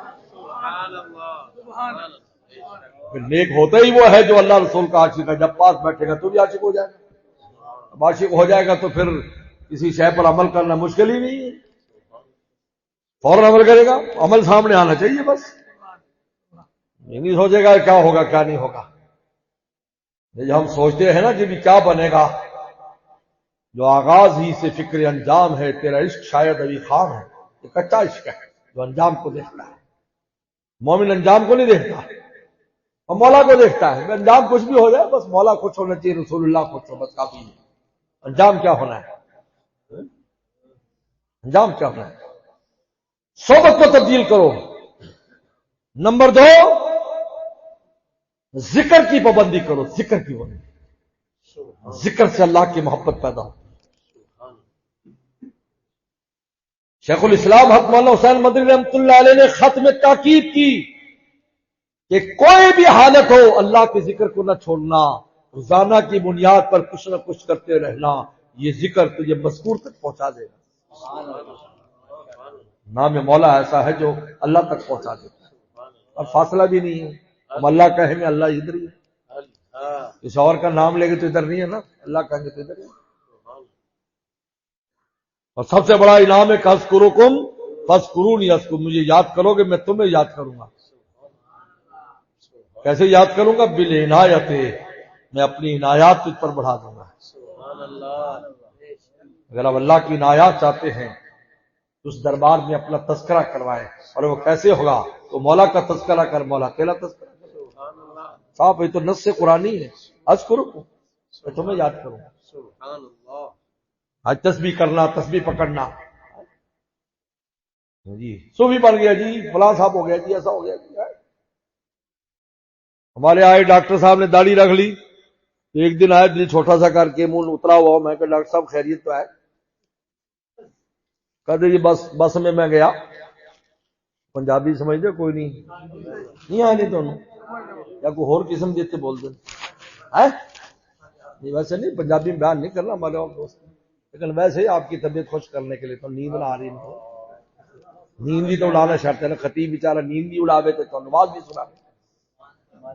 پھر نیک ہوتا ہی وہ ہے جو اللہ رسول کا عاشق ہے. جب پاس بیٹھے گا تو بھی عاشق ہو جائے گا. اب عاشق ہو جائے گا تو پھر کسی شے پر عمل کرنا مشکل ہی نہیں ہے. فوراً عمل کرے گا. عمل سامنے آنا چاہیے بس. یہ نہیں سوچے گا کیا ہوگا کیا نہیں ہوگا. جب ہم سوچتے ہیں نا جی بھی کیا بنے گا، جو آغاز ہی سے فکر انجام ہے، تیرا عشق شاید ابھی خام ہے. یہ کچا عشق ہے جو انجام کو دیکھتا ہے. مومن انجام کو نہیں دیکھتا اور مولا کو دیکھتا ہے. انجام کچھ بھی ہو جائے بس مولا خوش ہونا چاہیے، رسول اللہ خوش ہو، بس کافی ہے. انجام کیا ہونا ہے؟ انجام کیا ہونا ہے؟ صحبت کو تبدیل کرو. نمبر 2، ذکر کی پابندی کرو. ذکر کی پابندی، ذکر سے اللہ کی محبت پیدا ہو. شیخ الاسلام حضرت مولانا حسین مدنی رحمۃ اللہ علیہ نے خط میں تاکید کی کہ کوئی بھی حالت ہو اللہ کے ذکر کو نہ چھوڑنا. روزانہ کی بنیاد پر کچھ نہ کچھ کرتے رہنا. یہ ذکر تجھے مذکور تک پہنچا دے گا. نام مولا ایسا ہے جو اللہ تک پہنچا دیتا ہے اور فاصلہ بھی نہیں ہے. ہم اللہ کہیں گے اللہ ادھر ہی ہے. کسی اور کا نام لے کے تو ادھر نہیں ہے نا، اللہ کہیں گے تو ادھر ہی ہے. اور سب سے بڑا انعام ہے اذکرکم فاذکرونی اذکرکم. مجھے یاد کرو گے میں تمہیں یاد کروں گا. کیسے یاد کروں گا؟ بالعنایت، میں اپنی عنایات تجھ پر بڑھا دوں گا. اگر آپ اللہ کی عنایات چاہتے ہیں تو اس دربار میں اپنا تذکرہ کروائیں. اور وہ کیسے ہوگا؟ تو مولا کا تذکرہ کر، مولا تیرا تذکرہ کر. صاحب یہ تو نص قرآنی ہے. اذکرکم، میں تمہیں یاد کروں گا. آج تسبیح کرنا، تسبیح پکڑنا جی صوفی بن گیا جی، فلاں صاحب ہو گیا جی، ایسا ہو گیا جی. ہمارے آئے ڈاکٹر صاحب نے داڑھی رکھ لی. ایک دن آئے دل چھوٹا سا کر کے، منہ اترا ہوا. میں کہ ڈاکٹر صاحب خیریت تو ہے؟ کہتے جی بس میں گیا. پنجابی سمجھتے کوئی نہیں آنے تو یا کوئی اور قسم دیتے بول دیں. ویسے نہیں، پنجابی میں بیان نہیں کرنا ہمارے اور دوست، لیکن ویسے ہی آپ کی طبیعت خوش کرنے کے لیے. تو نیند نہ آ رہی، نیند بھی تو اڑانا شرط ہے نا. خطیب بیچارہ نیند بھی اڑاوے تو نماز بھی سنا.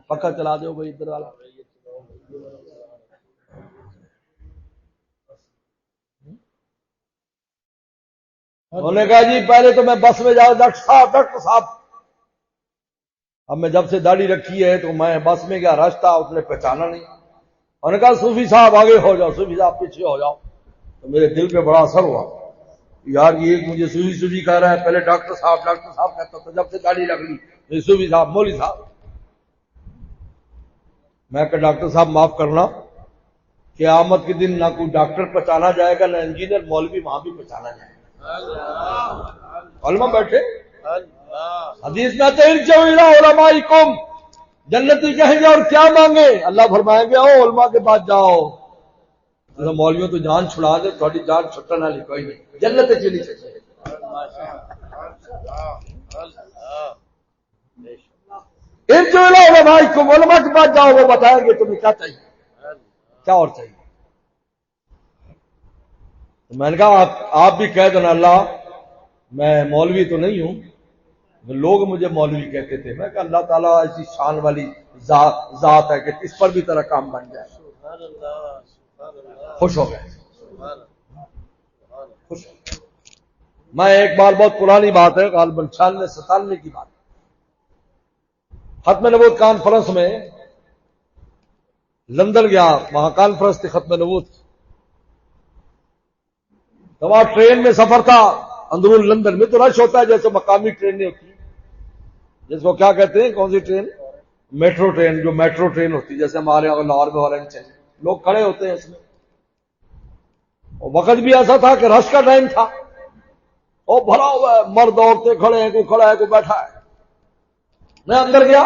پکا چلا دو بھائی ادھر والا. انہوں نے کہا جی پہلے تو میں بس میں جاؤ. ڈاکٹر صاحب اب میں جب سے داڑھی رکھی ہے تو میں بس میں گیا، راستہ اس نے پہچانا نہیں. انہوں نے کہا صوفی صاحب آگے ہو جاؤ، صوفی صاحب پیچھے ہو جاؤ. تو میرے دل پہ بڑا اثر ہوا. یار یہ مجھے صوفی کہہ رہا ہے. پہلے ڈاکٹر صاحب کہتا تھا، جب سے داڑھی رکھ لی صوفی صاحب، مولوی صاحب. میں کہ ڈاکٹر صاحب معاف کرنا، قیامت کے دن نہ کوئی ڈاکٹر پہچانا جائے گا، نہ انجینئر، مولوی وہاں بھی پہچانا جائے گا. علماء بیٹھے حدیث میں آتے ہیں علمائکم، جنتی کہیں گے اور کیا مانگے؟ اللہ فرمائیں گے او علماء کے پاس جاؤ. مولویوں تو جان چھڑا دے، تھوڑی جان چھٹن والی کوئی نہیں، جنت چلی چاہیے. علمائکم، علماء کے پاس جاؤ، وہ بتائیں گے تمہیں کیا چاہیے، کیا اور چاہیے. میں نے کہا آپ بھی کہہ دو نا اللہ میں مولوی تو نہیں ہوں، لوگ مجھے مولوی کہتے تھے. میں کہا اللہ تعالیٰ ایسی شان والی ذات ہے کہ اس پر بھی تیرا کام بن جائے. خوش ہو گئے، خوش ہو گئے. میں ایک بار بہت پرانی بات ہے، غالباً 96-97 کی بات، ختم نبوت کانفرنس میں لندن گیا. وہاں کانفرنس تھی ختم نبوت. تو وہاں ٹرین میں سفر تھا. اندرون لندن میں تو رش ہوتا ہے جیسے مقامی ٹرینیں ہوتی ہیں، جس کو کیا کہتے ہیں، کون سی ٹرین؟ Metro train. جو میٹرو ٹرین ہوتی ہے جیسے ہمارے یہاں لاہور میں اورنج ہے، لوگ کھڑے ہوتے ہیں اس میں. اور وقت بھی ایسا تھا کہ رش کا ٹائم تھا، اور بھرا ہوا ہے، مرد عورتیں کھڑے ہیں، کوئی کھڑا ہے کوئی بیٹھا ہے. میں اندر گیا،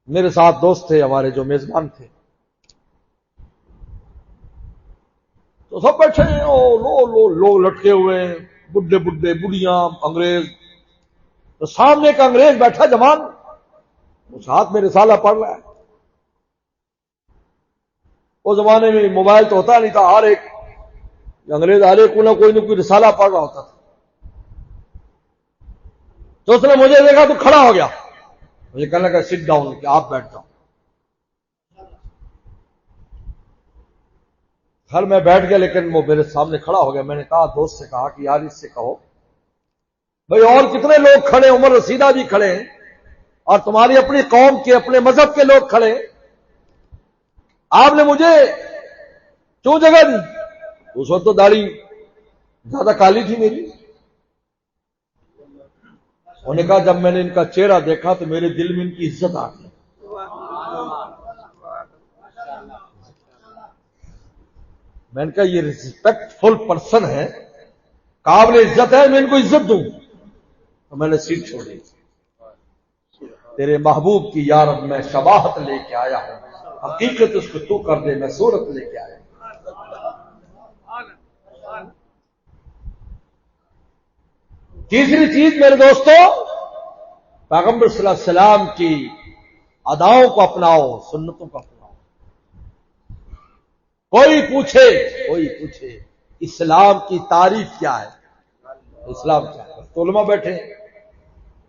میرے ساتھ دوست تھے ہمارے جو میزبان تھے، تو سب بیٹھے ہیں. لوگ لٹکے ہوئے ہیں، بڈھے بڑھیاں، انگریز. تو سامنے ایک انگریز بیٹھا جوان، اس ہاتھ میں رسالہ پڑھ رہا ہے. اس زمانے میں موبائل تو ہوتا نہیں تھا، ہر ایک انگریز ہر ایک کوئی نہ کوئی رسالہ پڑھ رہا ہوتا تھا. تو اس نے مجھے دیکھا تو کھڑا ہو گیا، مجھے کہنے لگا سٹ ڈاؤن، کہ آپ بیٹھ جاؤ۔ گھر میں بیٹھ گیا، لیکن وہ میرے سامنے کھڑا ہو گیا۔ میں نے کہا، دوست سے کہا کہ یار اس سے کہو بھئی اور کتنے لوگ کھڑے، عمر رسیدہ بھی کھڑے ہیں اور تمہاری اپنی قوم کے اپنے مذہب کے لوگ کھڑے ہیں، آپ نے مجھے کیوں جگہ دی؟ اس وقت تو داڑھی زیادہ کالی تھی میری۔ انہوں نے کہا جب میں نے ان کا چہرہ دیکھا تو میرے دل میں ان کی عزت آ گئی۔ میں نے کہا یہ ریسپیکٹ فل پرسن ہے، قابل عزت ہے، میں ان کو عزت دوں۔ تو میں نے سیٹ چھوڑی۔ تیرے محبوب کی یارب میں شباہت لے کے آیا ہوں، حقیقت اس کو تو کر دے، میں صورت لے کے آیا ہوں۔ تیسری چیز میرے دوستو، پیغمبر صلی اللہ علیہ وسلم کی اداؤں کو اپناؤ، سنتوں کو اپناؤ۔ کوئی پوچھے اسلام کی تعریف کیا ہے، اسلام کیا ہے؟ تو علماء بیٹھے ہیں،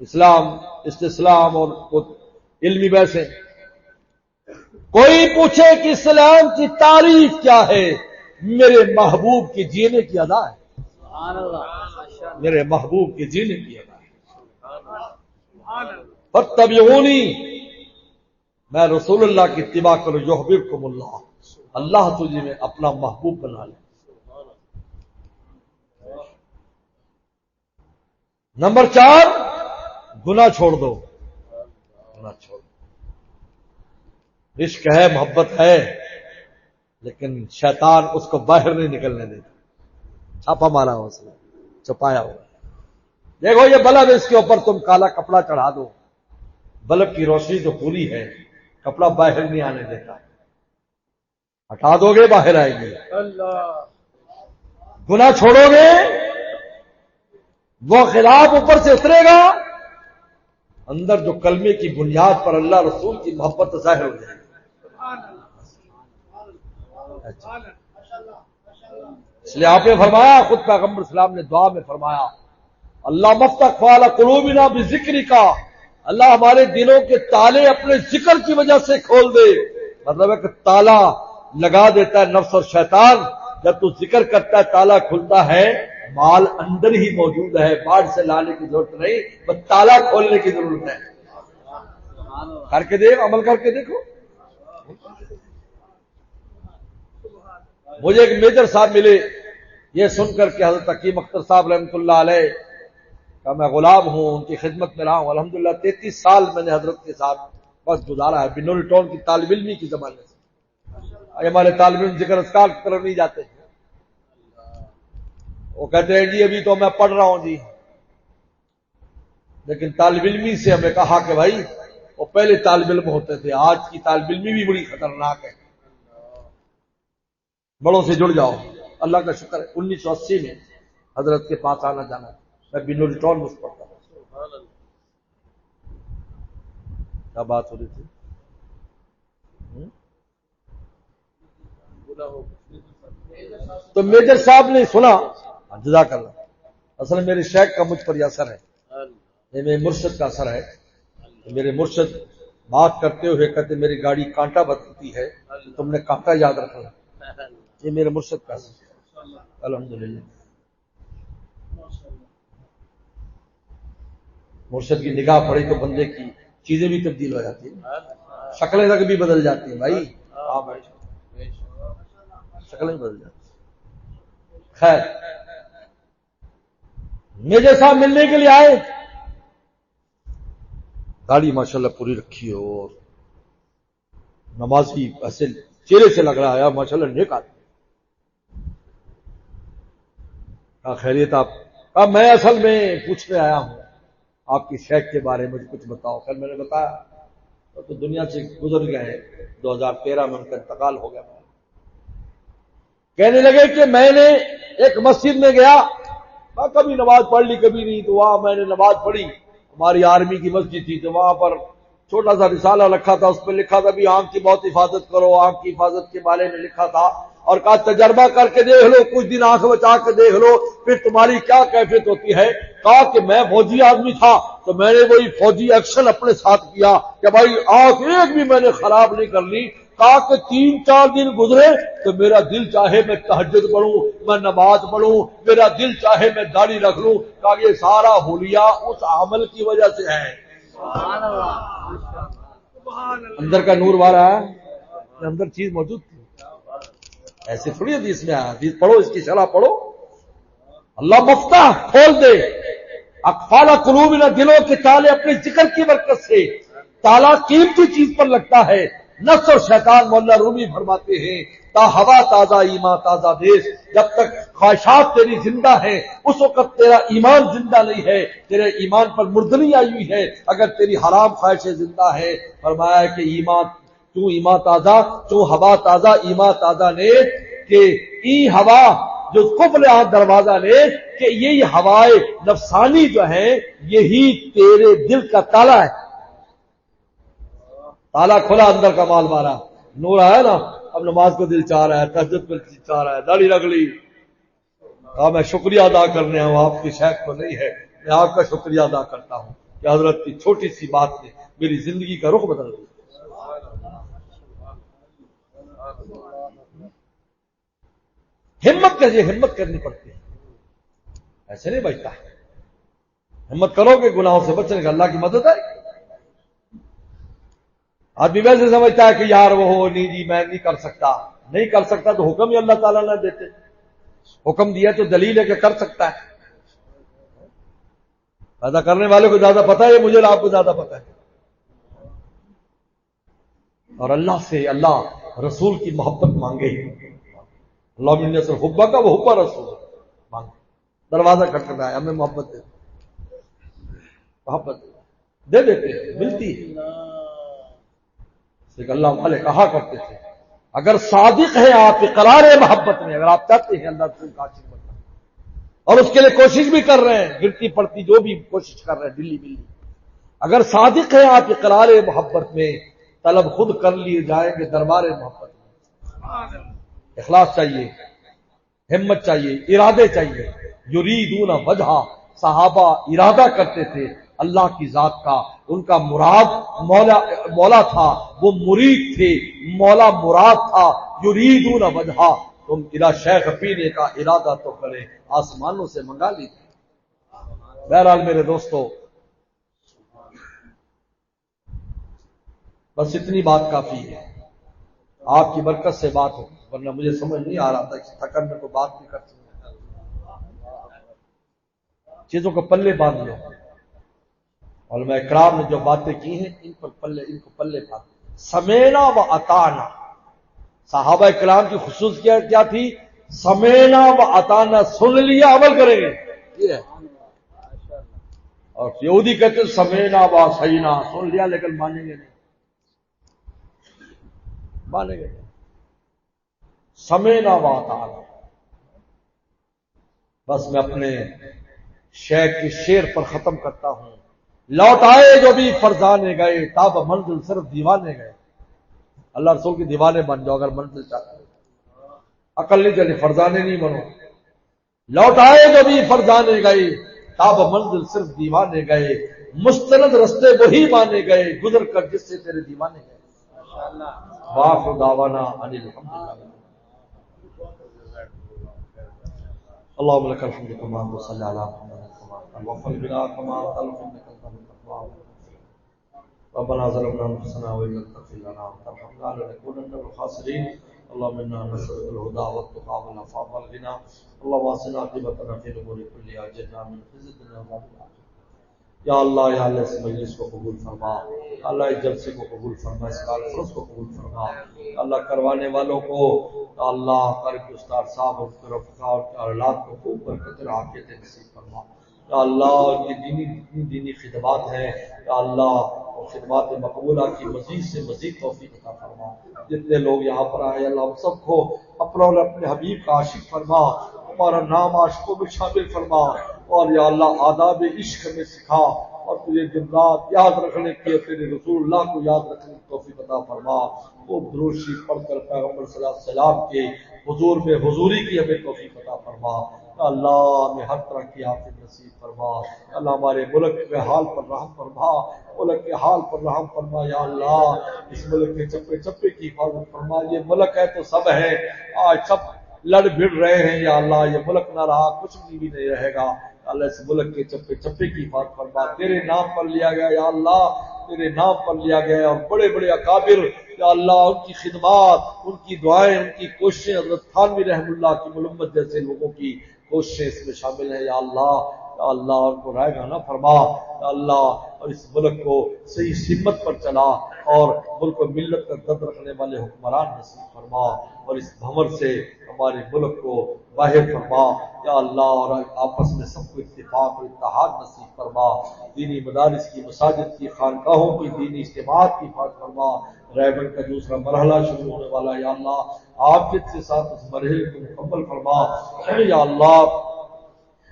اسلام استسلام اور علمی بحثیں۔ کوئی پوچھے کہ اسلام کی تعریف کیا ہے، میرے محبوب کے جینے کی ادا ہے، میرے محبوب کے جینے کی ادا ہے۔ فاتبعونی، میں رسول اللہ کی اتباع کرو، یحببکم اللہ، اللہ تجھے میں اپنا محبوب بنا لے۔ نمبر 4، گناہ چھوڑ دو، گناہ چھوڑ دو۔ عشق ہے، محبت ہے، لیکن شیطان اس کو باہر نہیں نکلنے دیتا، چھاپا مارا ہوا اس نے، چھپایا ہوا۔ دیکھو یہ بلب، اس کے اوپر تم کالا کپڑا چڑھا دو، بلب کی روشنی تو پوری ہے، کپڑا باہر نہیں آنے دیتا، ہٹا دو گے باہر آئیں گے۔ گناہ چھوڑو گے، وہ خلاف اوپر سے اترے گا، اندر جو کلمے کی بنیاد پر اللہ رسول کی محبت ظاہر ہو جائے گی۔ اس لیے آپ نے فرمایا، خود پیغمبر اسلام نے دعا میں فرمایا، اللہ مفتح فعلی قلوبنا بذکری کا، اللہ ہمارے دلوں کے تالے اپنے ذکر کی وجہ سے کھول دے۔ مطلب ہے کہ تالا لگا دیتا ہے نفس اور شیطان، جب تو ذکر کرتا ہے تالا کھلتا ہے، مال اندر ہی موجود ہے، باہر سے لانے کی ضرورت نہیں، بس تالا کھولنے کی ضرورت ہے۔ کر کے دیکھ، عمل کر کے دیکھو۔ مجھے ایک میجر صاحب ملے، یہ سن کر کے حضرت حکیم اختر صاحب رحمۃ اللہ علیہ کا میں غلام ہوں، ان کی خدمت میں رہا ہوں الحمدللہ۔ 33 سال میں نے حضرت کے ساتھ بس گزارا ہے، بنوری ٹاؤن کی طالب علمی کی زمانے سے۔ ہمارے طالب علم ذکر اذکار کی طرف نہیں جاتے، وہ کہتے ہیں جی ابھی تو میں پڑھ رہا ہوں جی، لیکن طالب علمی سے ہمیں کہا کہ بھائی وہ پہلے طالب علم ہوتے تھے، آج کی طالب علمی بھی بڑی خطرناک ہے، بڑوں سے جڑ جاؤ۔ اللہ کا شکر ہے 1980 میں حضرت کے پاس آنا جانا، میں بنوری ٹاؤن میں پڑھتا ہوں۔ کیا بات ہو رہی تھی؟ تو میجر صاحب نے سنا، جزاک اللہ، اصل میرے شیخ کا مجھ پر یہ اثر ہے، یہ میرے مرشد کا اثر ہے۔ میرے مرشد بات کرتے ہوئے کہتے میری گاڑی کانٹا بدلتی ہے، تم نے کانٹا یاد رکھنا، یہ میرے مرشد کا اثر ہے الحمدللہ۔ مرشد کی نگاہ پڑی تو بندے کی چیزیں بھی تبدیل ہو جاتی ہیں، شکلیں تک بھی بدل جاتی ہیں بھائی، شکلیں بدل جاتی ہیں۔ خیر، میجر صاحب ملنے کے لیے آئے، داڑھی ماشاءاللہ پوری رکھی ہو اور نمازی، ایسے چہرے سے لگ رہا ہے ماشاءاللہ نیک آدمی۔ خیریت آپ؟ کہا میں اصل میں پوچھنے آیا ہوں آپ کی شیخ کے بارے میں، مجھے کچھ بتاؤ۔ خیر میں نے بتایا تو دنیا سے گزر گئے، 2013 میں ان کا انتقال ہو گیا۔ کہنے لگے کہ میں نے ایک مسجد میں گیا، میں کبھی نماز پڑھ لی کبھی نہیں، تو وہاں میں نے نماز پڑھی، ہماری آرمی کی مسجد تھی، تو وہاں پر چھوٹا سا رسالہ رکھا تھا، اس پہ لکھا تھا بھی آنکھ کی بہت حفاظت کرو، آنکھ کی حفاظت کے بارے میں لکھا تھا، اور کہا تجربہ کر کے دیکھ لو، کچھ دن آنکھ بچا کے دیکھ لو، پھر تمہاری کیا کیفیت ہوتی ہے۔ کہا کہ میں فوجی آدمی تھا تو میں نے وہی فوجی ایکشن اپنے ساتھ کیا کہ بھائی آنکھ ایک بھی میں نے خراب نہیں کر لی۔ کہا کہ 3-4 دن گزرے تو میرا دل چاہے میں تہجد پڑھوں، میں نماز پڑھوں، میرا دل چاہے میں داڑھی رکھ لوں۔ کہا یہ سارا حلیہ اس عمل کی وجہ سے ہے۔ اندر کا نور وارا ہے، اندر چیز موجود تھی، ایسے تھوڑی حدیث میں آیا۔ حدیث پڑھو، اس کی شرح پڑھو۔ اللہ مفتاح کھول دے اقفال قلوبنا، دلوں کے تالے اپنے ذکر کی برکت سے۔ تالا قیمتی چیز پر لگتا ہے۔ نفس اور شیطان، مولانا رومی فرماتے ہیں تا ہوا تازہ ایمان تازہ دیش، جب تک خواہشات تیری زندہ ہیں اس وقت تیرا ایمان زندہ نہیں ہے، تیرے ایمان پر مردنی آئی ہوئی ہے۔ اگر تیری حرام خواہشیں زندہ ہے، فرمایا کہ ایمان تو ایمان تازہ، تو ہوا تازہ ایمان تازہ نے کہ ای ہوا جو کفل دروازہ نے کہ یہی ہوائے نفسانی جو ہیں یہی تیرے دل کا تالا ہے۔ تالا کھلا، اندر کا مال مارا، نور آیا نا، اب نماز کو دل چاہ رہا ہے، تہجد کو دل چاہ رہا ہے، داڑھی رکھ لی۔ کہا میں شکریہ ادا کرنے ہوں، آپ کی شیخ تو نہیں ہے، میں آپ کا شکریہ ادا کرتا ہوں کہ حضرت کی چھوٹی سی بات نے میری زندگی کا رخ بدل دیا۔ ہمت کریے، ہمت کرنی پڑتی ہے، ایسے نہیں بچتا ہے۔ ہمت کرو کہ گناہوں سے بچنے کا، اللہ کی مدد ہے۔ آدمی ویسے سمجھتا ہے کہ یار وہ نہیں جی میں نہیں کر سکتا، نہیں کر سکتا تو حکم ہی اللہ تعالیٰ نہ دیتے، حکم دیا تو دلیل ہے کہ کر سکتا ہے۔ پیدا کرنے والے کو زیادہ پتہ ہے، مجھے آپ کو زیادہ پتہ ہے۔ اور اللہ سے، اللہ رسول کی محبت مانگے، اللہ من نصر حبہ کا وہ حبہ رسول مانگے، دروازہ کھٹکھٹایا ہمیں محبت دے، محبت دے دیتے ہیں، ملتی ہے۔ لیکن اللہ والے کہا کرتے تھے اگر صادق ہیں آپ اقرار محبت میں، اگر آپ چاہتے ہیں اللہ رسول کا عاشق بننا اور اس کے لیے کوشش بھی کر رہے ہیں، گرتی پڑتی جو بھی کوشش کر رہے ہیں دلی بلی، اگر صادق ہیں آپ اقرار محبت میں، طلب خود کر لیے جائیں گے دربار محبت میں۔ اخلاص چاہیے، ہمت چاہیے، ارادے چاہیے۔ یریدون وجہ، صحابہ ارادہ کرتے تھے اللہ کی ذات کا، ان کا مراد مولا تھا، وہ مرید تھے، مولا مراد تھا۔ یریدون وجہ، تم الہ شیخ پینے کا ارادہ تو کرے، آسمانوں سے منگا لیتے۔ بہرحال میرے دوستو، بس اتنی بات کافی ہے، آپ کی برکت سے بات ہو، ورنہ مجھے سمجھ نہیں آ رہا تھا کہ تھکن میں کوئی بات نہیں کر سکتا۔ چیزوں کو پلے باندھ لو، علماء اکرام نے جو باتیں کی ہیں ان کو پلے باندھ لو۔ سمینا و اطانا، صحابہ اکرام کی خصوصیت کیا تھی؟ سمینا و اطانا، سن لیا عمل کریں گے، یہ ہے۔ اور یہودی کہتے ہیں سمینا و سینا، سن لیا لیکن مانیں گے نہیں، مانیں گے نہیں۔ سمینا و اطانا۔ بس میں اپنے شیخ کے شعر پر ختم کرتا ہوں۔ لوٹ آئے جو بھی فرزانے گئے، تاب منزل صرف دیوانے گئے۔ اللہ رسول کے دیوانے بن جاؤ اگر منزل چاہتے ہو، عقل نہیں چلی، فرزانے نہیں بنو۔ لوٹ آئے جو بھی فرزانے گئے، تاب منزل صرف دیوانے گئے، مستند رستے وہی مانے گئے، گزر کر جس سے تیرے دیوانے گئے۔ وآخر دعوانا ان الحمدللہ۔ اللهم لك الحمد كما صلى على محمد وفق بنا كما طلب منك التقوى ربنا ظلمنا انفسنا وان لم تغفر لنا وترحمنا لنكونن من الخاسرين اللهم انا نسالك الهدى والتقى والعفاف والغنى اللهم واصلنا عاقبتنا في الامور كلها اجرنا من خزي الدنيا وعذاب الاخره یا اللہ اس مجلس کو قبول فرما، اللہ اس جلسے کو قبول فرما، اس کانفرنس کو قبول فرما، اللہ کروانے والوں کو، اللہ قاری استاد صاحب اور رفقا اور اولاد کو خوب برکت اور عافیت نصیب فرما۔ یا اللہ یہ دینی خدمات ہیں، یا اللہ خدمات مقبولہ کی مزید سے مزید توفیق عطا فرما۔ جتنے لوگ یہاں پر آئے اللہ ہم سب کو اپنا اور اپنے حبیب کا عاشق فرما، ہمارا نام عاشقوں میں شامل فرما، اور یا اللہ آداب عشق میں سکھا، اور تجھے دن رات یاد رکھنے کی، تیرے رسول اللہ کو یاد رکھنے کی توفیق عطا فرما۔ وہ درود شریف پڑھ کر پیغمبر صلی اللہ علیہ وسلم کے حضور میں حضوری کی ہمیں توفیق عطا فرما۔ اللہ ہمیں ہر طرح کی عافیت نصیب فرما۔ اللہ ہمارے ملک کے حال پر رحم فرما، ملک کے حال پر رحم فرما۔ یا اللہ اس ملک کے چپے چپے کی حفاظت فرما۔ یہ ملک ہے تو سب ہے، آج سب لڑ بھڑ رہے ہیں۔ یا اللہ یہ ملک نہ رہا کچھ بھی نہیں رہے گا۔ اللہ اس ملک کے چپے چپے کی حفاظت فرما۔ تیرے نام پر لیا گیا یا اللہ، تیرے نام پر لیا گیا، اور بڑے بڑے اکابر یا اللہ ان کی خدمات، ان کی دعائیں، ان کی کوششیں، حضرت تھانوی رحم اللہ کی ملمت جیسے لوگوں کی کوششیں اس میں شامل ہیں۔ یا اللہ ان کو رائے گانا فرما۔ یا اللہ اور اس ملک کو صحیح سمت پر چلا، اور ملک و ملت کا درد رکھنے والے حکمران نصیب فرما، اور اس بھنور سے ہمارے ملک کو باہر فرما۔ یا اللہ اور آپس میں سب کو اتفاق اور اتحاد نصیب فرما۔ دینی مدارس کی، مساجد کی، خانقاہوں کی دینی اجتماعات کی حفاظت فرما۔ ریبن کا دوسرا مرحلہ شروع ہونے والا، یا اللہ عافیت کے ساتھ اس مرحلے کو مکمل فرما۔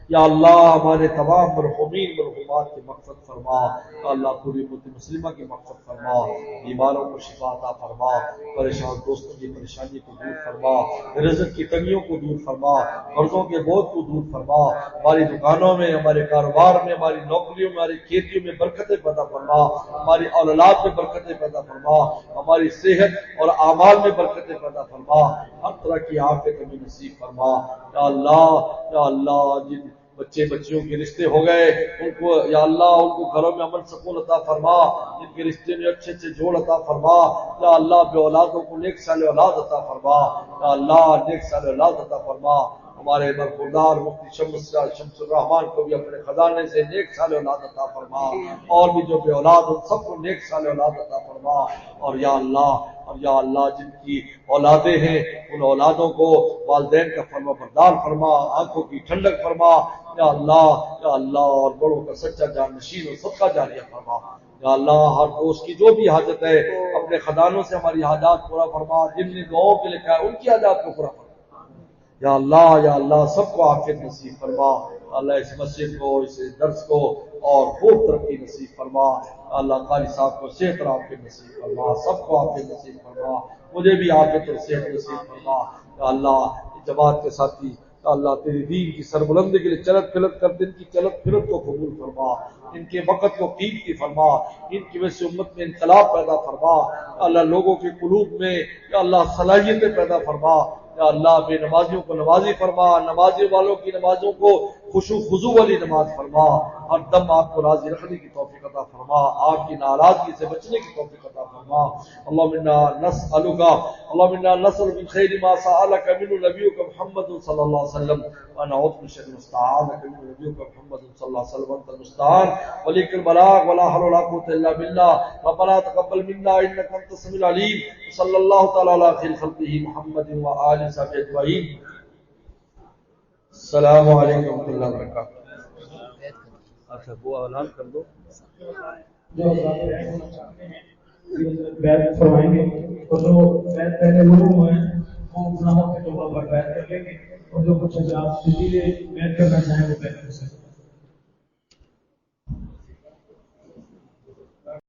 یا اللہ ہمارے تمام مرحومین مرحومات کی مغفرت فرما۔ یا اللہ پوری امت مسلمہ کی مغفرت فرما، بیماروں کو شفا عطا فرما، پریشان دوستوں کی پریشانی کو دور فرما، رزق کی کمیوں کو دور فرما، قرضوں کے بوجھ کو دور فرما۔ ہماری دکانوں میں، ہمارے کاروبار میں، ہماری نوکریوں میں، ہماری کھیتیوں میں برکتیں پیدا فرما، ہماری اولاد میں برکتیں پیدا فرما، ہماری صحت اور اعمال میں برکتیں پیدا فرما، ہر طرح کی عافیت ہمیں نصیب فرما۔ یا اللہ جن بچے بچیوں کے رشتے ہو گئے ان کو یا اللہ ان کو گھروں میں امن سکون عطا فرما، جن کے رشتے میں اچھے اچھے جوڑ عطا فرما۔ یا اللہ بے اولادوں کو نیک صالح اولاد عطا فرما۔ یا اللہ نیک صالح اولاد عطا فرما۔ ہمارے برخوردار مفتی شمس الرحمان کو بھی اپنے خزانے سے نیک صالح اولاد عطا فرما، اور بھی جو بے اولاد ان سب کو نیک صالح اولاد عطا فرما۔ اور یا اللہ جن کی اولادیں ہیں ان اولادوں کو والدین کا فرما بردار فرما، آنکھوں کی ٹھنڈک فرما۔ یا اللہ اور بڑوں کا سچا جانشین اور صدقہ جاریہ فرما۔ یا اللہ ہر دوست کی جو بھی حاجت ہے اپنے خزانوں سے ہماری حاجات پورا فرما، جن نے دعاؤں کے لیے کہا ان کی حاجات کو پورا فرما۔ یا اللہ سب کو عافیت نصیب فرما۔ اللہ اس مسجد کو، اس درس کو اور خوب ترقی نصیب فرما۔ اللہ قاری صاحب کو صحت اور عافیت نصیب فرما، سب کو عافیت نصیب فرما، مجھے بھی عافیت اور صحت نصیب فرما۔ یا اللہ جماعت کے ساتھی اللہ تیری دین کی سربلندی کے لیے چلت پھرت کر، دن کی چلت پھرت کو قبول فرما، ان کے وقت کو قیمتی فرما، ان کی وجہ سے امت میں انقلاب پیدا فرما۔ اللہ لوگوں کے قلوب میں یا اللہ صلاحیتیں پیدا فرما۔ یا اللہ بے نمازیوں کو نمازی فرما، نمازی والوں کی نمازوں کو خشوع خضوع والی نماز فرما، ہر دم آپ کو راضی رکھنے کی توفیق عطا فرما، آپ کی ناراضگی سے بچنے کی توفیق عطا فرما۔ اللهم انا نسألك من خير ما سألك منه نبيك محمد صلى الله عليه وسلم، ونعوذ من شر ما استعاذك منه نبيك محمد صلى الله عليه وسلم، وانت المستعان وليك البلاغ ولا حول ولا قوة الا بالله۔ ربنا تقبل منا انك انت السميع العليم، وصلى الله تعالى على خير خلقه محمد وآله وصحبه اجمعين۔ السلام علیکم ورحمۃ اللہ وبرکاتہ۔ اچھا وہ اعلان کر دو جو بیعت فرمائیں گے، اور جو بیعت پہلے لوگ ہوئے ہیں وہ گناہوں کے توبہ پر بیعت کر لیں گے، اور جو کچھ آپ سیدھی بیعت کرنا چاہیں وہ بیعت کر سکتے ہیں۔